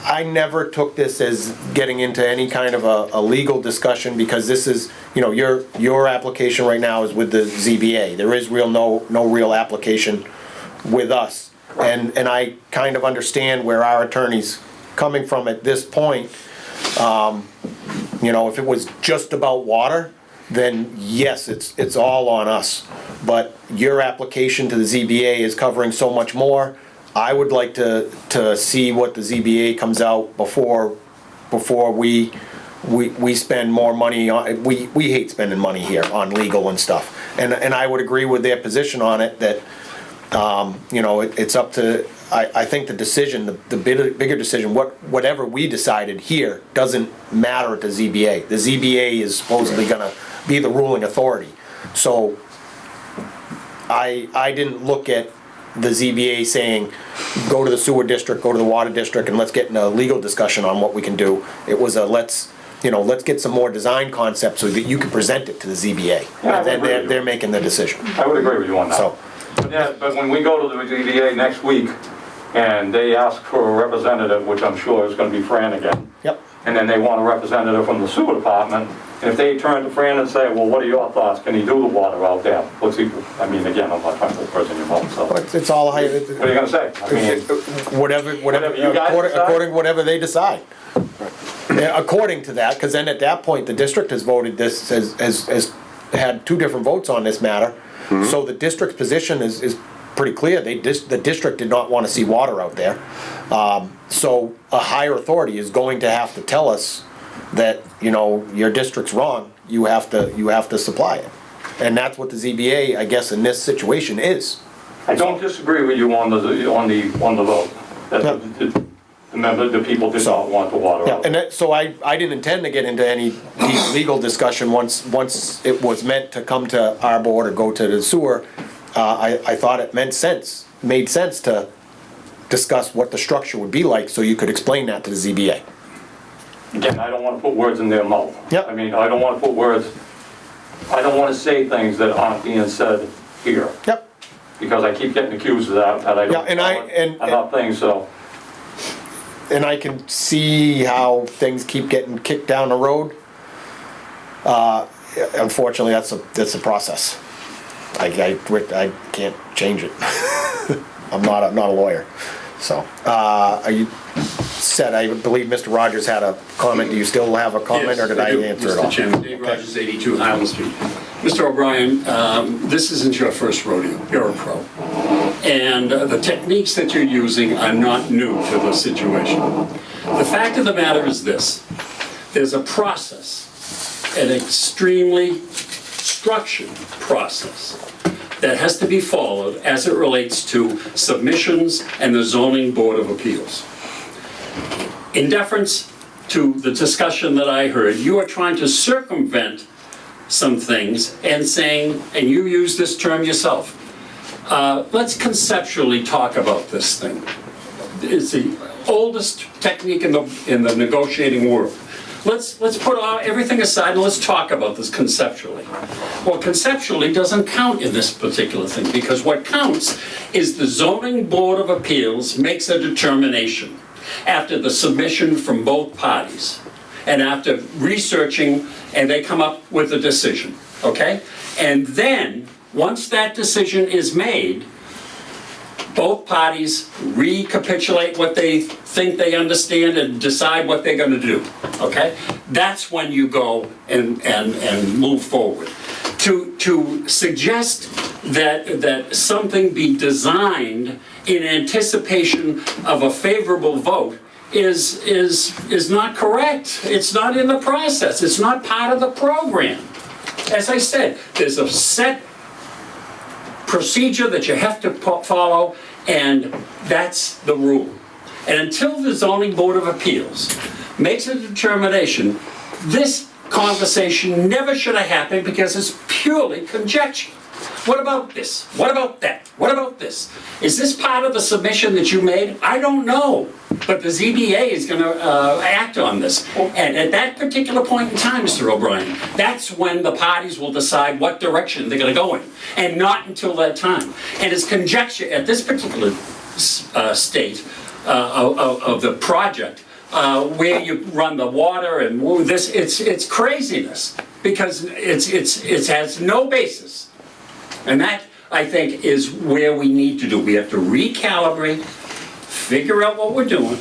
I never took this as getting into any kind of a legal discussion, because this is, you know, your application right now is with the ZBA. There is no real application with us. And I kind of understand where our attorney's coming from at this point. You know, if it was just about water, then yes, it's all on us. But your application to the ZBA is covering so much more. I would like to see what the ZBA comes out before we spend more money on, we hate spending money here on legal and stuff. And I would agree with their position on it, that, you know, it's up to, I think the decision, the bigger decision, whatever we decided here doesn't matter at the ZBA. The ZBA is supposedly gonna be the ruling authority. So I didn't look at the ZBA saying, go to the sewer district, go to the water district, and let's get in a legal discussion on what we can do. It was a let's get some more design concepts so that you can present it to the ZBA. Yeah, And then they're making the decision. I would agree with you on that. So, But when we go to the ZBA next week, and they ask for a representative, which I'm sure is gonna be Fran again. yep. And then they want a representative from the sewer department, and if they turn to Fran and say, well, what are your thoughts, can he do the water out there? What's he, I mean, again, I'm not trying to put words in your mouth, so. What It's all high. are you gonna say? I mean, Whatever, you guys decide? according whatever they decide. Yeah, according to that, because then at that point, the district has voted this, has had two different votes on this matter. So the district's position is pretty clear. The district did not want to see water out there. So a higher authority is going to have to tell us that, you know, your district's wrong, you have to supply it. And that's what the ZBA, I guess, in this situation is. I don't disagree with you on the vote. That the people did not want the water Yeah, out. and so I didn't intend to get into any deep legal discussion once it was meant to come to our board or go to the sewer. I thought it made sense to discuss what the structure would be like, so you could explain that to the ZBA. Again, I don't want to put words in their mouth. Yep. I mean, I don't want to say things that aren't being said here. Yep. Because I keep getting accused of that I Yeah, don't know enough things, so. And I can see how things keep getting kicked down the road. Unfortunately, that's a process. I can't change it. I'm not a lawyer. So, you said, I believe Mr. Rogers had a comment. Do you still have a comment, or did I answer it all? Mr. Chairman, Dave Rogers, 82 Highland Street. Mr. O'Brien, this isn't your first rodeo. You're a pro. And the techniques that you're using are not new to the situation. The fact of the matter is this. There's a process, an extremely structured process, that has to be followed as it relates to submissions and the Zoning Board of Appeals. In deference to the discussion that I heard, you are trying to circumvent some things and saying, and you use this term yourself, let's conceptually talk about this thing. It's the oldest technique in the negotiating world. Let's put everything aside and let's talk about this conceptually. Well, conceptually doesn't count in this particular thing, because what counts is the Zoning Board of Appeals makes a determination after the submission from both parties and after researching, and they come up with a decision, okay? And then, once that decision is made, both parties recapitulate what they think they understand and decide what they're gonna do, okay? That's when you go and move forward. To suggest that something be designed in anticipation of a favorable vote is not correct. It's not in the process. It's not part of the program. As I said, there's a set procedure that you have to follow, and that's the rule. And until the Zoning Board of Appeals makes a determination, this conversation never should have happened because it's purely conjecture. What about this? What about that? What about this? Is this part of the submission that you made? I don't know. But the ZBA is going to act on this. And at that particular point in time, Mr. O'Brien, that's when the parties will decide what direction they're going to go in. And not until that time. And it's conjecture at this particular state of the project where you run the water and this, it's craziness. Because it has no basis. And that, I think, is where we need to do. We have to recalibrate, figure out what we're doing,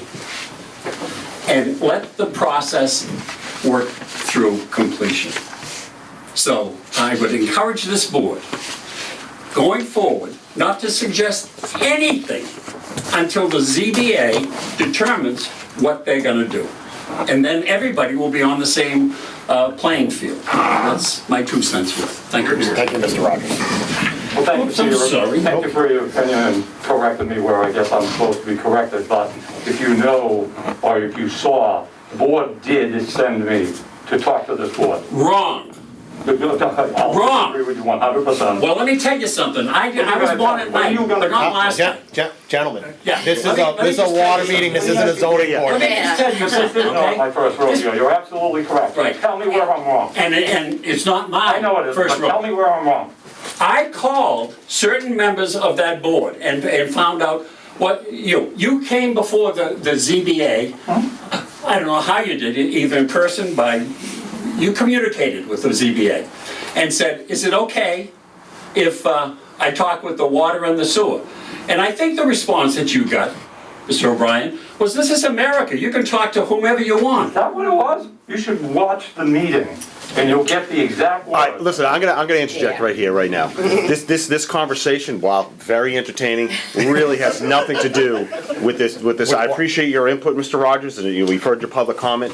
and let the process work through completion. So I would encourage this board, going forward, not to suggest anything until the ZBA determines what they're going to do. And then everybody will be on the same playing field. That's my 2 cents worth. Thank you. Thank you, Mr. Rogers. Well, thank you Oops, I'm sorry. Thank you for your opinion and correcting me where I guess I'm supposed to be corrected. But if you know, or if you saw, the board did send me to talk to this board. Wrong. I'll Wrong. agree with you 100%. Well, let me tell you something. I was born at night, but not last night. Gentlemen, Yeah. this is Let me a just tell water you meeting, this something. isn't a zoning board. Let me just tell you This is something, not my okay? first rodeo. You're absolutely correct. Right. Tell me where I'm wrong. And it's not I know it mine, is, first but tell row. me where I'm wrong. I called certain members of that board and found out what, you came before the ZBA. I don't know how you did it, either in person you communicated with the ZBA and said, is it okay if I talk with the water and the sewer? And I think the response that you got, Mr. O'Brien, was this is America. You can talk to whomever you want. Is that what it was? You should watch the meeting and you'll get the exact All right, words. listen, I'm gonna interject right here, right now. This conversation, while very entertaining, really has nothing to do with this. I appreciate your input, Mr. Rogers, and we've heard your public comment.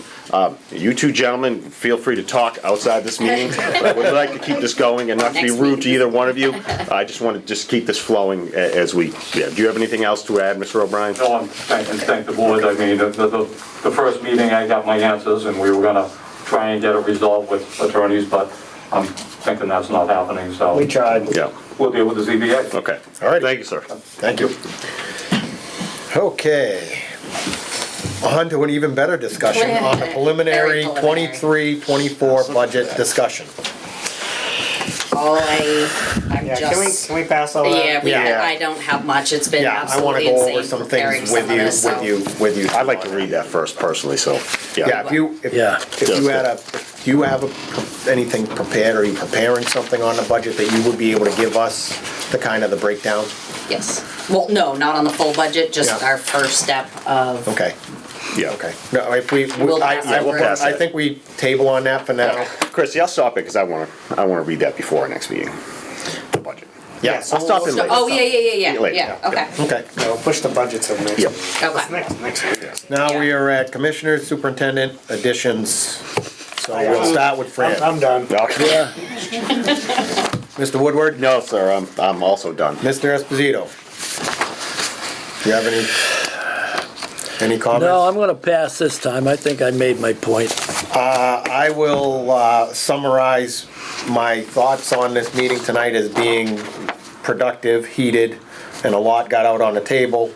You two gentlemen, feel free to talk outside this meeting. But I would like to keep this going and not to be rude to either one of you. I just want to just keep this flowing as we, do you have anything else to add, Mr. O'Brien? No, I'm thank the board. I mean, the first meeting I got my answers and we were gonna try and get it resolved with attorneys, but I'm thinking that's not happening, so. We tried. Yeah, We'll deal with the ZBA. okay. All right. Thank you, sir. Thank you. Okay. On to an even better discussion on the preliminary Very preliminary. 23-24 budget discussion. I'm Yeah, just. can we pass all that? Yeah, I don't have much. It's been Yeah, I want to absolutely go over insane some preparing things some of this, so. with you. I'd like to read that first personally, so, Yeah, if you do you have anything prepared, or are you preparing something on the budget that you would be able to give us the kind of the breakdown? Yes. Well, no, not on the full budget, just Yeah. our first step of. Okay, yeah. okay. No, if we, We'll pass that we'll pass I that. think we table on that for now. Chrissy, I'll stop it because I want to read that before our next meeting. The budget. Yeah, I'll stop in later. Oh, yeah, Later, yeah, okay. Okay. No, we'll push the budget to the next. Yep. Okay. Next meeting. Now we are at Commissioners, Superintendent additions. So we'll start with Fran. I'm done. Okay. Mr. Woodward? No, sir, I'm also done. Mr. Esposito? Do you have any comments? No, I'm gonna pass this time. I think I made my point. I will summarize my thoughts on this meeting tonight as being productive, heated, and a lot got out on the table.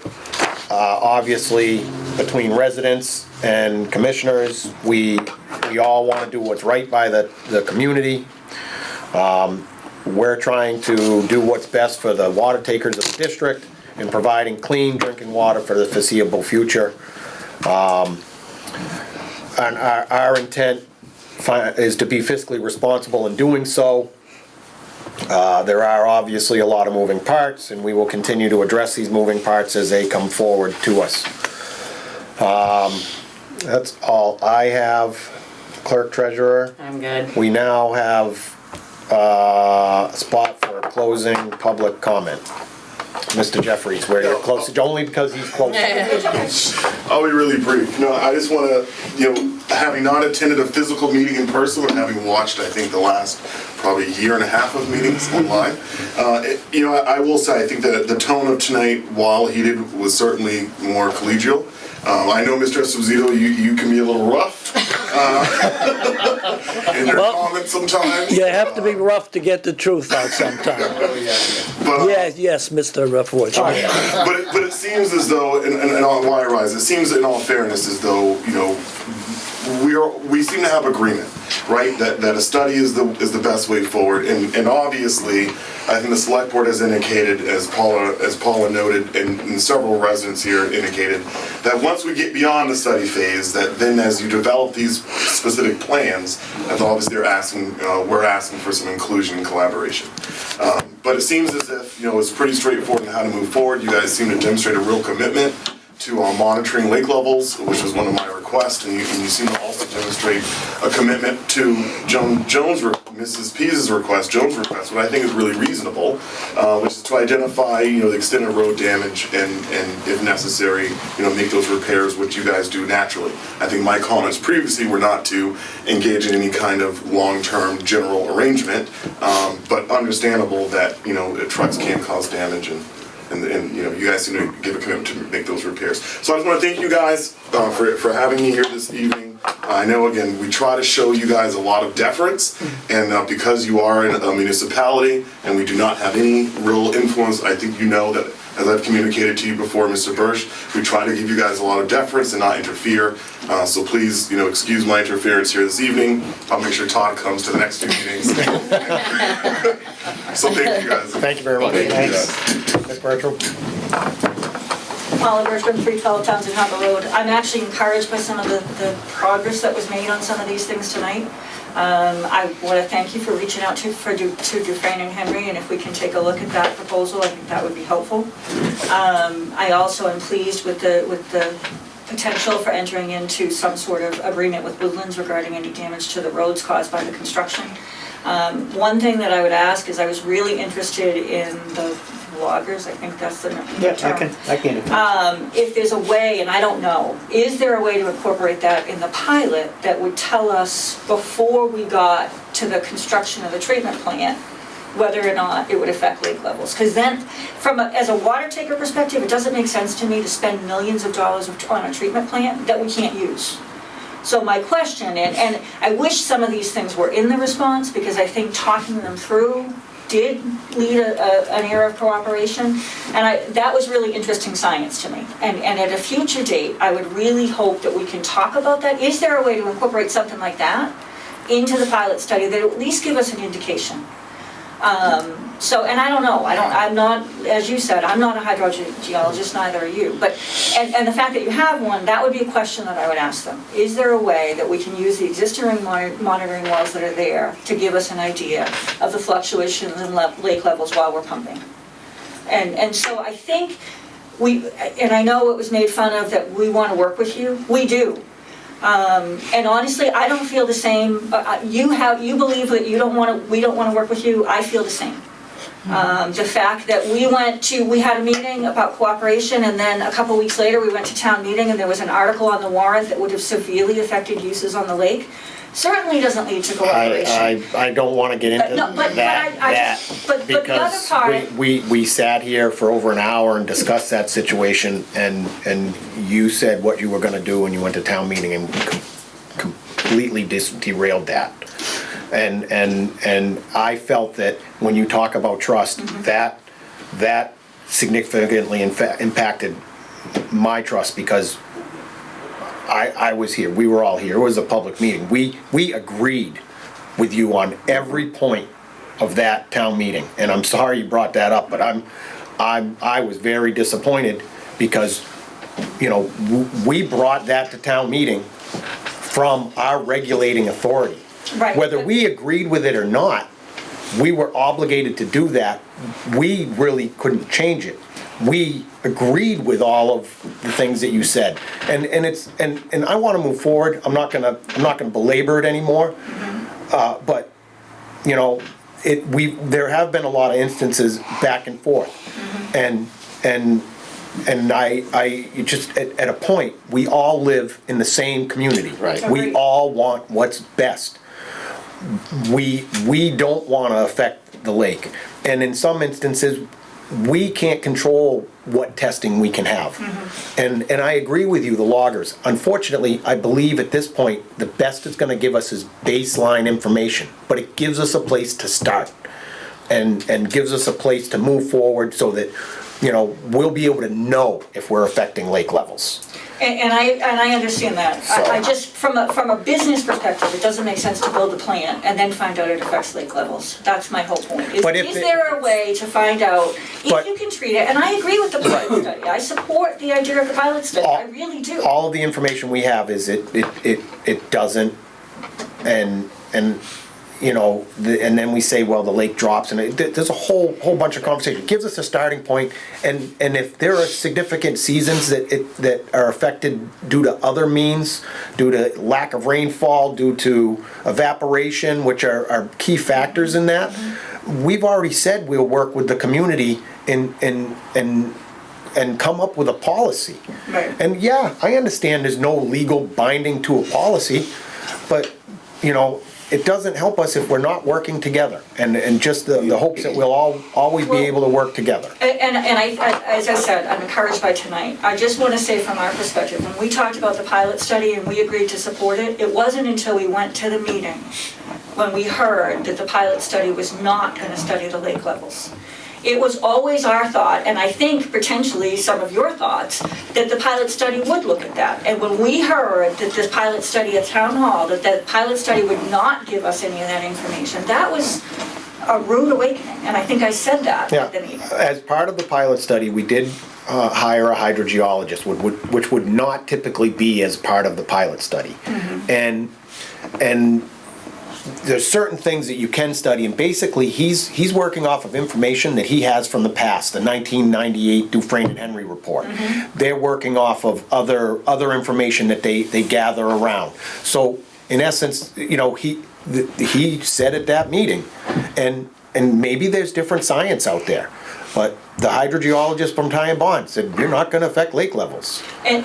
Obviously, between residents and commissioners, we all want to do what's right by the community. We're trying to do what's best for the water takers of the district and providing clean drinking water for the foreseeable future. And our intent is to be fiscally responsible in doing so. There are obviously a lot of moving parts, and we will continue to address these moving parts as they come forward to us. That's all I have. Clerk Treasurer, I'm good. we now have a spot for closing public comment. Mr. Jeffries, where you're close, only because he's close. I'll be really brief. No, I just want to, having not attended a physical meeting in person, but having watched, I think, the last probably year and a half of meetings online, I will say, I think that the tone of tonight, while heated, was certainly more collegial. I know, Mr. Esposito, you can be a little rough in your comments sometimes. You have to be rough to get the truth out sometimes. But, Yes, Mr. Fortune. but it seems as though, and on why I rise, it seems in all fairness as though, we seem to have agreement, right? That a study is the best way forward, and obviously, I think the select board has indicated, as Paula noted, and several residents here indicated, that once we get beyond the study phase, that then as you develop these specific plans, that obviously we're asking for some inclusion and collaboration. But it seems as if it's pretty straightforward in how to move forward. You guys seem to demonstrate a real commitment to monitoring lake levels, which was one of my requests, and you seem to also demonstrate a commitment to Mrs. Pease's request, Jones' request, what I think is really reasonable, which is to identify, the extent of road damage and if necessary, make those repairs, which you guys do naturally. I think my comments previously were not to engage in any kind of long-term general arrangement, but understandable that, trucks can cause damage and you guys seem to give a commitment to make those repairs. So I just want to thank you guys for having me here this evening. I know, again, we try to show you guys a lot of deference, and because you are in a municipality and we do not have any real influence, I think you know that, as I've communicated to you before, Mr. Bursch, we try to give you guys a lot of deference and not interfere. So please, excuse my interference here this evening. I'll make sure Todd comes to the next few meetings. So thank you guys. Thank you very much. Thanks. Ms. Bertram? Paula Bertram, 312 Townsend Harbor Road. I'm actually encouraged by some of the progress that was made on some of these things tonight. I want to thank you for reaching out to Dufresne and Henry, and if we can take a look at that proposal, I think that would be helpful. I also am pleased with the potential for entering into some sort of agreement with Woodlands regarding any damage to the roads caused by the construction. One thing that I would ask is I was really interested in the loggers, I think that's the term. Yeah, I can. If there's a way, and I don't know, is there a way to incorporate that in the pilot that would tell us before we got to the construction of the treatment plant whether or not it would affect lake levels? Because then, as a water taker perspective, it doesn't make sense to me to spend millions of dollars on a treatment plant that we can't use. So my question, and I wish some of these things were in the response, because I think talking them through did lead an era of cooperation, and that was really interesting science to me. And at a future date, I would really hope that we can talk about that. Is there a way to incorporate something like that into the pilot study that at least give us an indication? And I don't know, I'm not, as you said, I'm not a hydrogeologist, neither are you, but, and the fact that you have one, that would be a question that I would ask them. Is there a way that we can use the existing monitoring wells that are there to give us an idea of the fluctuations in lake levels while we're pumping? And so I think and I know it was made fun of that we want to work with you, we do. And honestly, I don't feel the same. You believe that we don't want to work with you. I feel the same. The fact that we had a meeting about cooperation, and then a couple weeks later we went to town meeting and there was an article on the warrant that would have severely affected uses on the lake, certainly doesn't lead to cooperation. I don't want to get into that because we sat here for over an hour and discussed that situation, and you said what you were going to do when you went to town meeting and completely derailed that. And I felt that when you talk about trust, that that significantly impacted my trust because I was here, we were all here, it was a public meeting. We agreed with you on every point of that town meeting, and I'm sorry you brought that up, but I was very disappointed because, you know, we brought that to town meeting from our regulating authority. Right. Whether we agreed with it or not, we were obligated to do that. We really couldn't change it. We agreed with all of the things that you said. And I want to move forward. I'm not gonna belabor it anymore. But, you know, there have been a lot of instances back and forth. And I just, at a point, we all live in the same community. Right. We all want what's best. We don't want to affect the lake. And in some instances, we can't control what testing we can have. And I agree with you, the loggers. Unfortunately, I believe at this point, the best it's gonna give us is baseline information, but it gives us a place to start and gives us a place to move forward so that, you know, we'll be able to know if we're affecting lake levels. And I understand that. I So- just, from a business perspective, it doesn't make sense to build a plant and then find out it affects lake levels. That's my whole point. But if Is it- there a way to find out if But- you can treat it? And I agree with the pilot study. I support the idea of the pilot study. I really do. All of the information we have is it doesn't, and you know, and then we say, well, the lake drops, and there's a whole bunch of conversation. It gives us a starting point, and if there are significant seasons that are affected due to other means, due to lack of rainfall, due to evaporation, which are key factors in that, we've already said we'll work with the community and come up with a policy. Right. And yeah, I understand there's no legal binding to a policy, but, you know, it doesn't help us if we're not working together, and just the hopes that we'll always be able to work together. And as I said, I'm encouraged by tonight. I just want to say from our perspective, when we talked about the pilot study and we agreed to support it, it wasn't until we went to the meeting when we heard that the pilot study was not going to study the lake levels. It was always our thought, and I think potentially some of your thoughts, that the pilot study would look at that. And when we heard that this pilot study at Town Hall, that the pilot study would not give us any of that information, that was a rude awakening, and I think I said that Yeah, at the meeting. as part of the pilot study, we did hire a hydrogeologist, which would not typically be as part of the pilot study. And there's certain things that you can study, and basically he's working off of information that he has from the past, the 1998 Dufresne and Henry report. They're working off of other information that they gather around. So in essence, you know, he said at that meeting, and maybe there's different science out there, but the hydrogeologist from Ty and Bond said you're not going to affect lake levels. And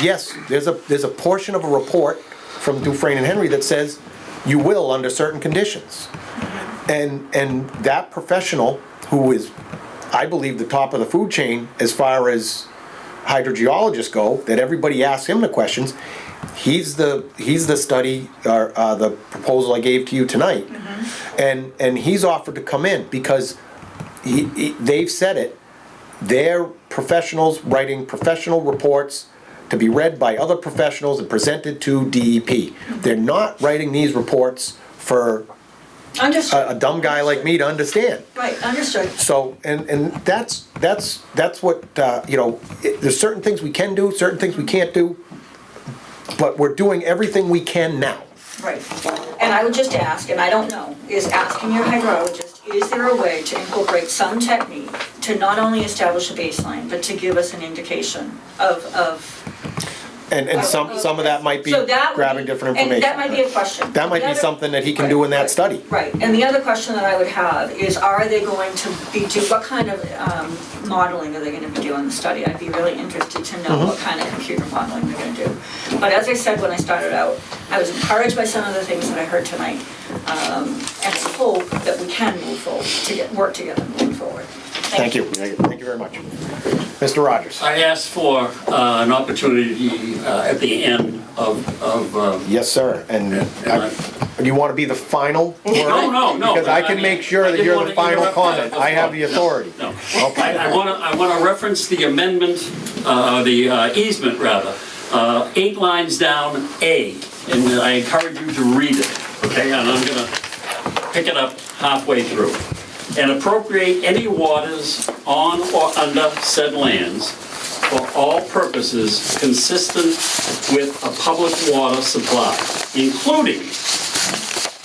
yes, there's a portion of a report from Dufresne and Henry that says you will under certain conditions. And that professional, who is, I believe, the top of the food chain as far as hydrogeologists go, that everybody asks him the questions, he's the study, or the proposal I gave to you tonight. And he's offered to come in because they've said it. They're professionals writing professional reports to be read by other professionals and presented to DEP. They're not writing these reports for Understood. a dumb guy like me to understand. Right, understood. So, and that's what, you know, there's certain things we can do, certain things we can't do, but we're doing everything we can now. Right. And I would just ask, and I don't know, is asking your hydrologist, is there a way to incorporate some technique to not only establish a baseline, but to give us an indication of And some of that might be So that would grabbing be- different And information. that might be a question. That might The be other- something that he can do in that study. Right, and the other question that I would have is, are they going to what kind of modeling are they gonna be doing in the study? I'd be really interested to know what kind of computer modeling they're gonna do. But as I said when I started out, I was encouraged by some of the things that I heard tonight, and I hope that we can move forward, work together moving forward. Thank you. Thank you very much. Mr. Rogers? I asked for an opportunity at the end of. Yes, sir. And do you want to be the final word? No. Because I can mean, make sure I that didn't you're wanna the final interrupt comment. the I have the flow. authority. No. Okay. I want to reference the amendment, the easement rather, 8 lines down, A, and I encourage you to read it, okay? And I'm gonna pick it up halfway through. And appropriate any waters on or under said lands for all purposes consistent with a public water supply, including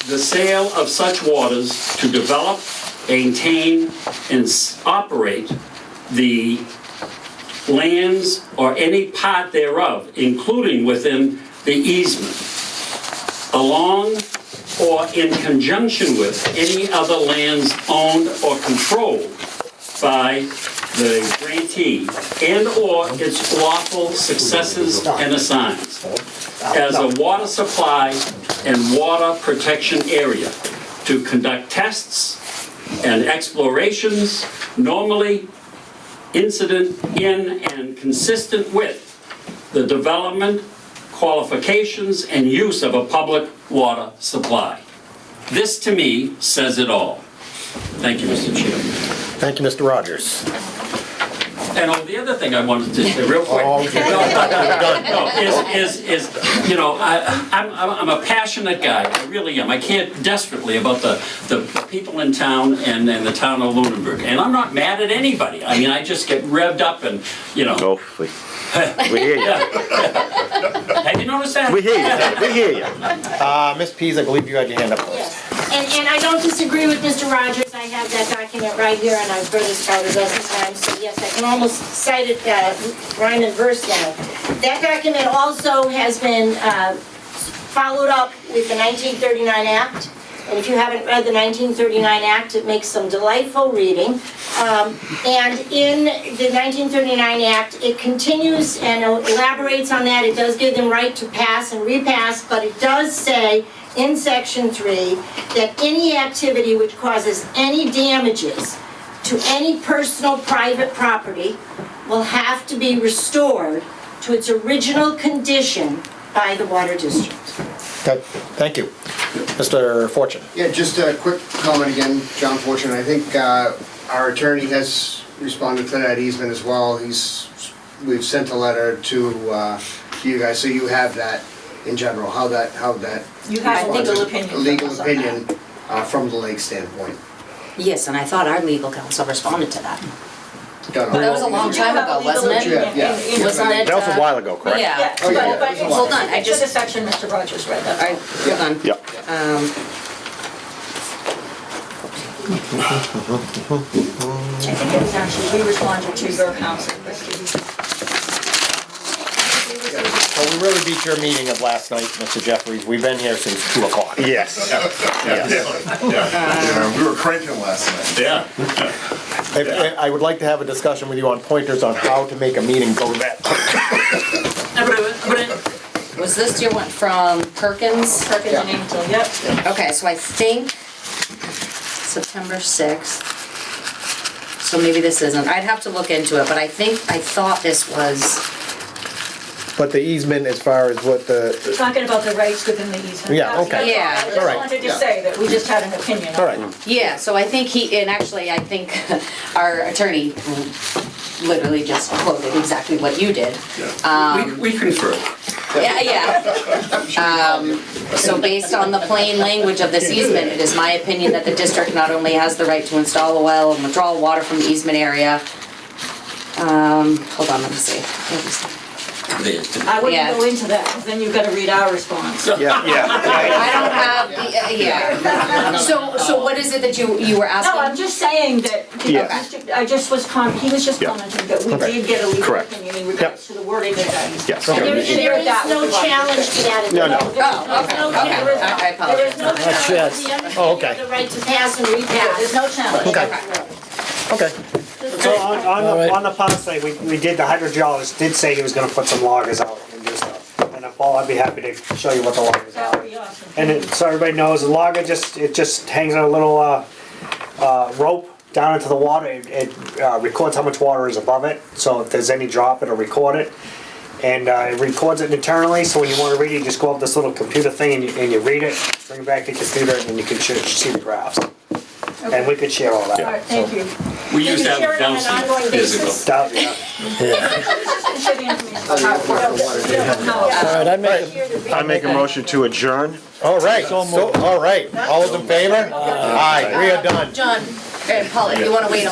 the sale of such waters to develop, maintain, and operate the lands or any part thereof, including within the easement, along or in conjunction with any other lands owned or controlled by the grantee and/or its lawful successors and assigns as a water supply and water protection area to conduct tests and explorations normally incident in and consistent with the development, qualifications, and use of a public water supply. This, to me, says it all. Thank you, Mr. Chair. Thank you, Mr. Rogers. And the other thing I wanted to say real quick. Oh, okay. is you know, I'm a passionate guy, I really am. I care desperately about the people in town and the town of Lunenburg. And I'm not mad at anybody. I mean, I just get revved up and, you know. Oh, we hear you. Have you noticed that? We hear you, we hear you. Ms. Pease, I believe you had your hand up first. Yes, and I don't disagree with Mr. Rogers. I have that document right here, and I've read it about a dozen times, so yes, I can almost cite it rhyme and verse now. That document also has been followed up with the 1939 Act, and if you haven't read the 1939 Act, it makes some delightful reading. And in the 1939 Act, it continues and elaborates on that. It does give them right to pass and repass, but it does say in Section 3 that any activity which causes any damages to any personal private property will have to be restored to its original condition by the Water District. Okay, thank you. Mr. Fortune? Yeah, just a quick comment again, John Fortune. I think our attorney has responded to that easement as well. We've sent a letter to you guys, so you have that in general, how that. You have a legal opinion. Legal opinion from the lake standpoint. Yes, and I thought our legal counsel responded to that. Don't know. But that was a long time ago, wasn't it? Yeah. Wasn't it? That was a while ago, correct? Yeah. Yeah, Oh, yeah, but yeah. it's Hold on, I it's in the just, section Mr. Rogers read, that's all all. right, hold on. Yep. I think it was actually, we responded to your counsel. Well, we really beat your meeting of last night, Mr. Jeffries. We've been here since 2 o'clock. Yes. Yeah, we were cranking last night. Yeah. I would like to have a discussion with you on pointers on how to make a meeting go that. Was this your one from Perkins? Perkins and Angel, yep. Okay, so I think September 6th. So maybe this isn't, I'd have to look into it, but I thought this was, But the easement as far as what the, Talking about the rights within the easement. Yeah, okay. Yeah. I All just right. wanted to say that we just had an opinion. all right. yeah, so I think and actually I think our attorney literally just quoted exactly what you did. We confer. Yeah. So based on the plain language of this easement, it is my opinion that the district not only has the right to install a well and withdraw water from the easement area. Hold on, let me see. I wouldn't Yeah. go into that, because then you've got to read our response. Yeah. I don't have the, yeah. So what is it that you were asking? No, I'm just saying that, Yeah. I just was, he was just Yeah. commenting that we Okay. did get a legal Correct. opinion in regards to the wording of that. Yes. And Okay. we shared that There with is the no Water challenge District. to that. No, no. Oh, okay, okay. I apologize. There is no challenge. yes. We understand Oh, okay. the right to pass and Yeah, repass. there's no challenge. Okay. Okay. So on the pilot study, we did, the hydrogeologist did say he was gonna put some loggers out and do stuff. And Paul, I'd be happy to show you what the loggers That are. would be awesome. And so everybody knows, the logger just hangs on a little rope down into the water, it records how much water is above it. So if there's any drop, it'll record it. And it records it internally, so when you want to read it, you just go up this little computer thing and you read it, bring it back to the computer, and then you can see the graphs. And we could share all that. All right, thank you. We used to Can you share have it on an downstairs ongoing years ago. basis? Doubt, yeah. Share the information about how it works. All right, I make a motion to adjourn. All right, so, all right, all those in favor? Aye, we are done. John, and Paul, if you wanna wait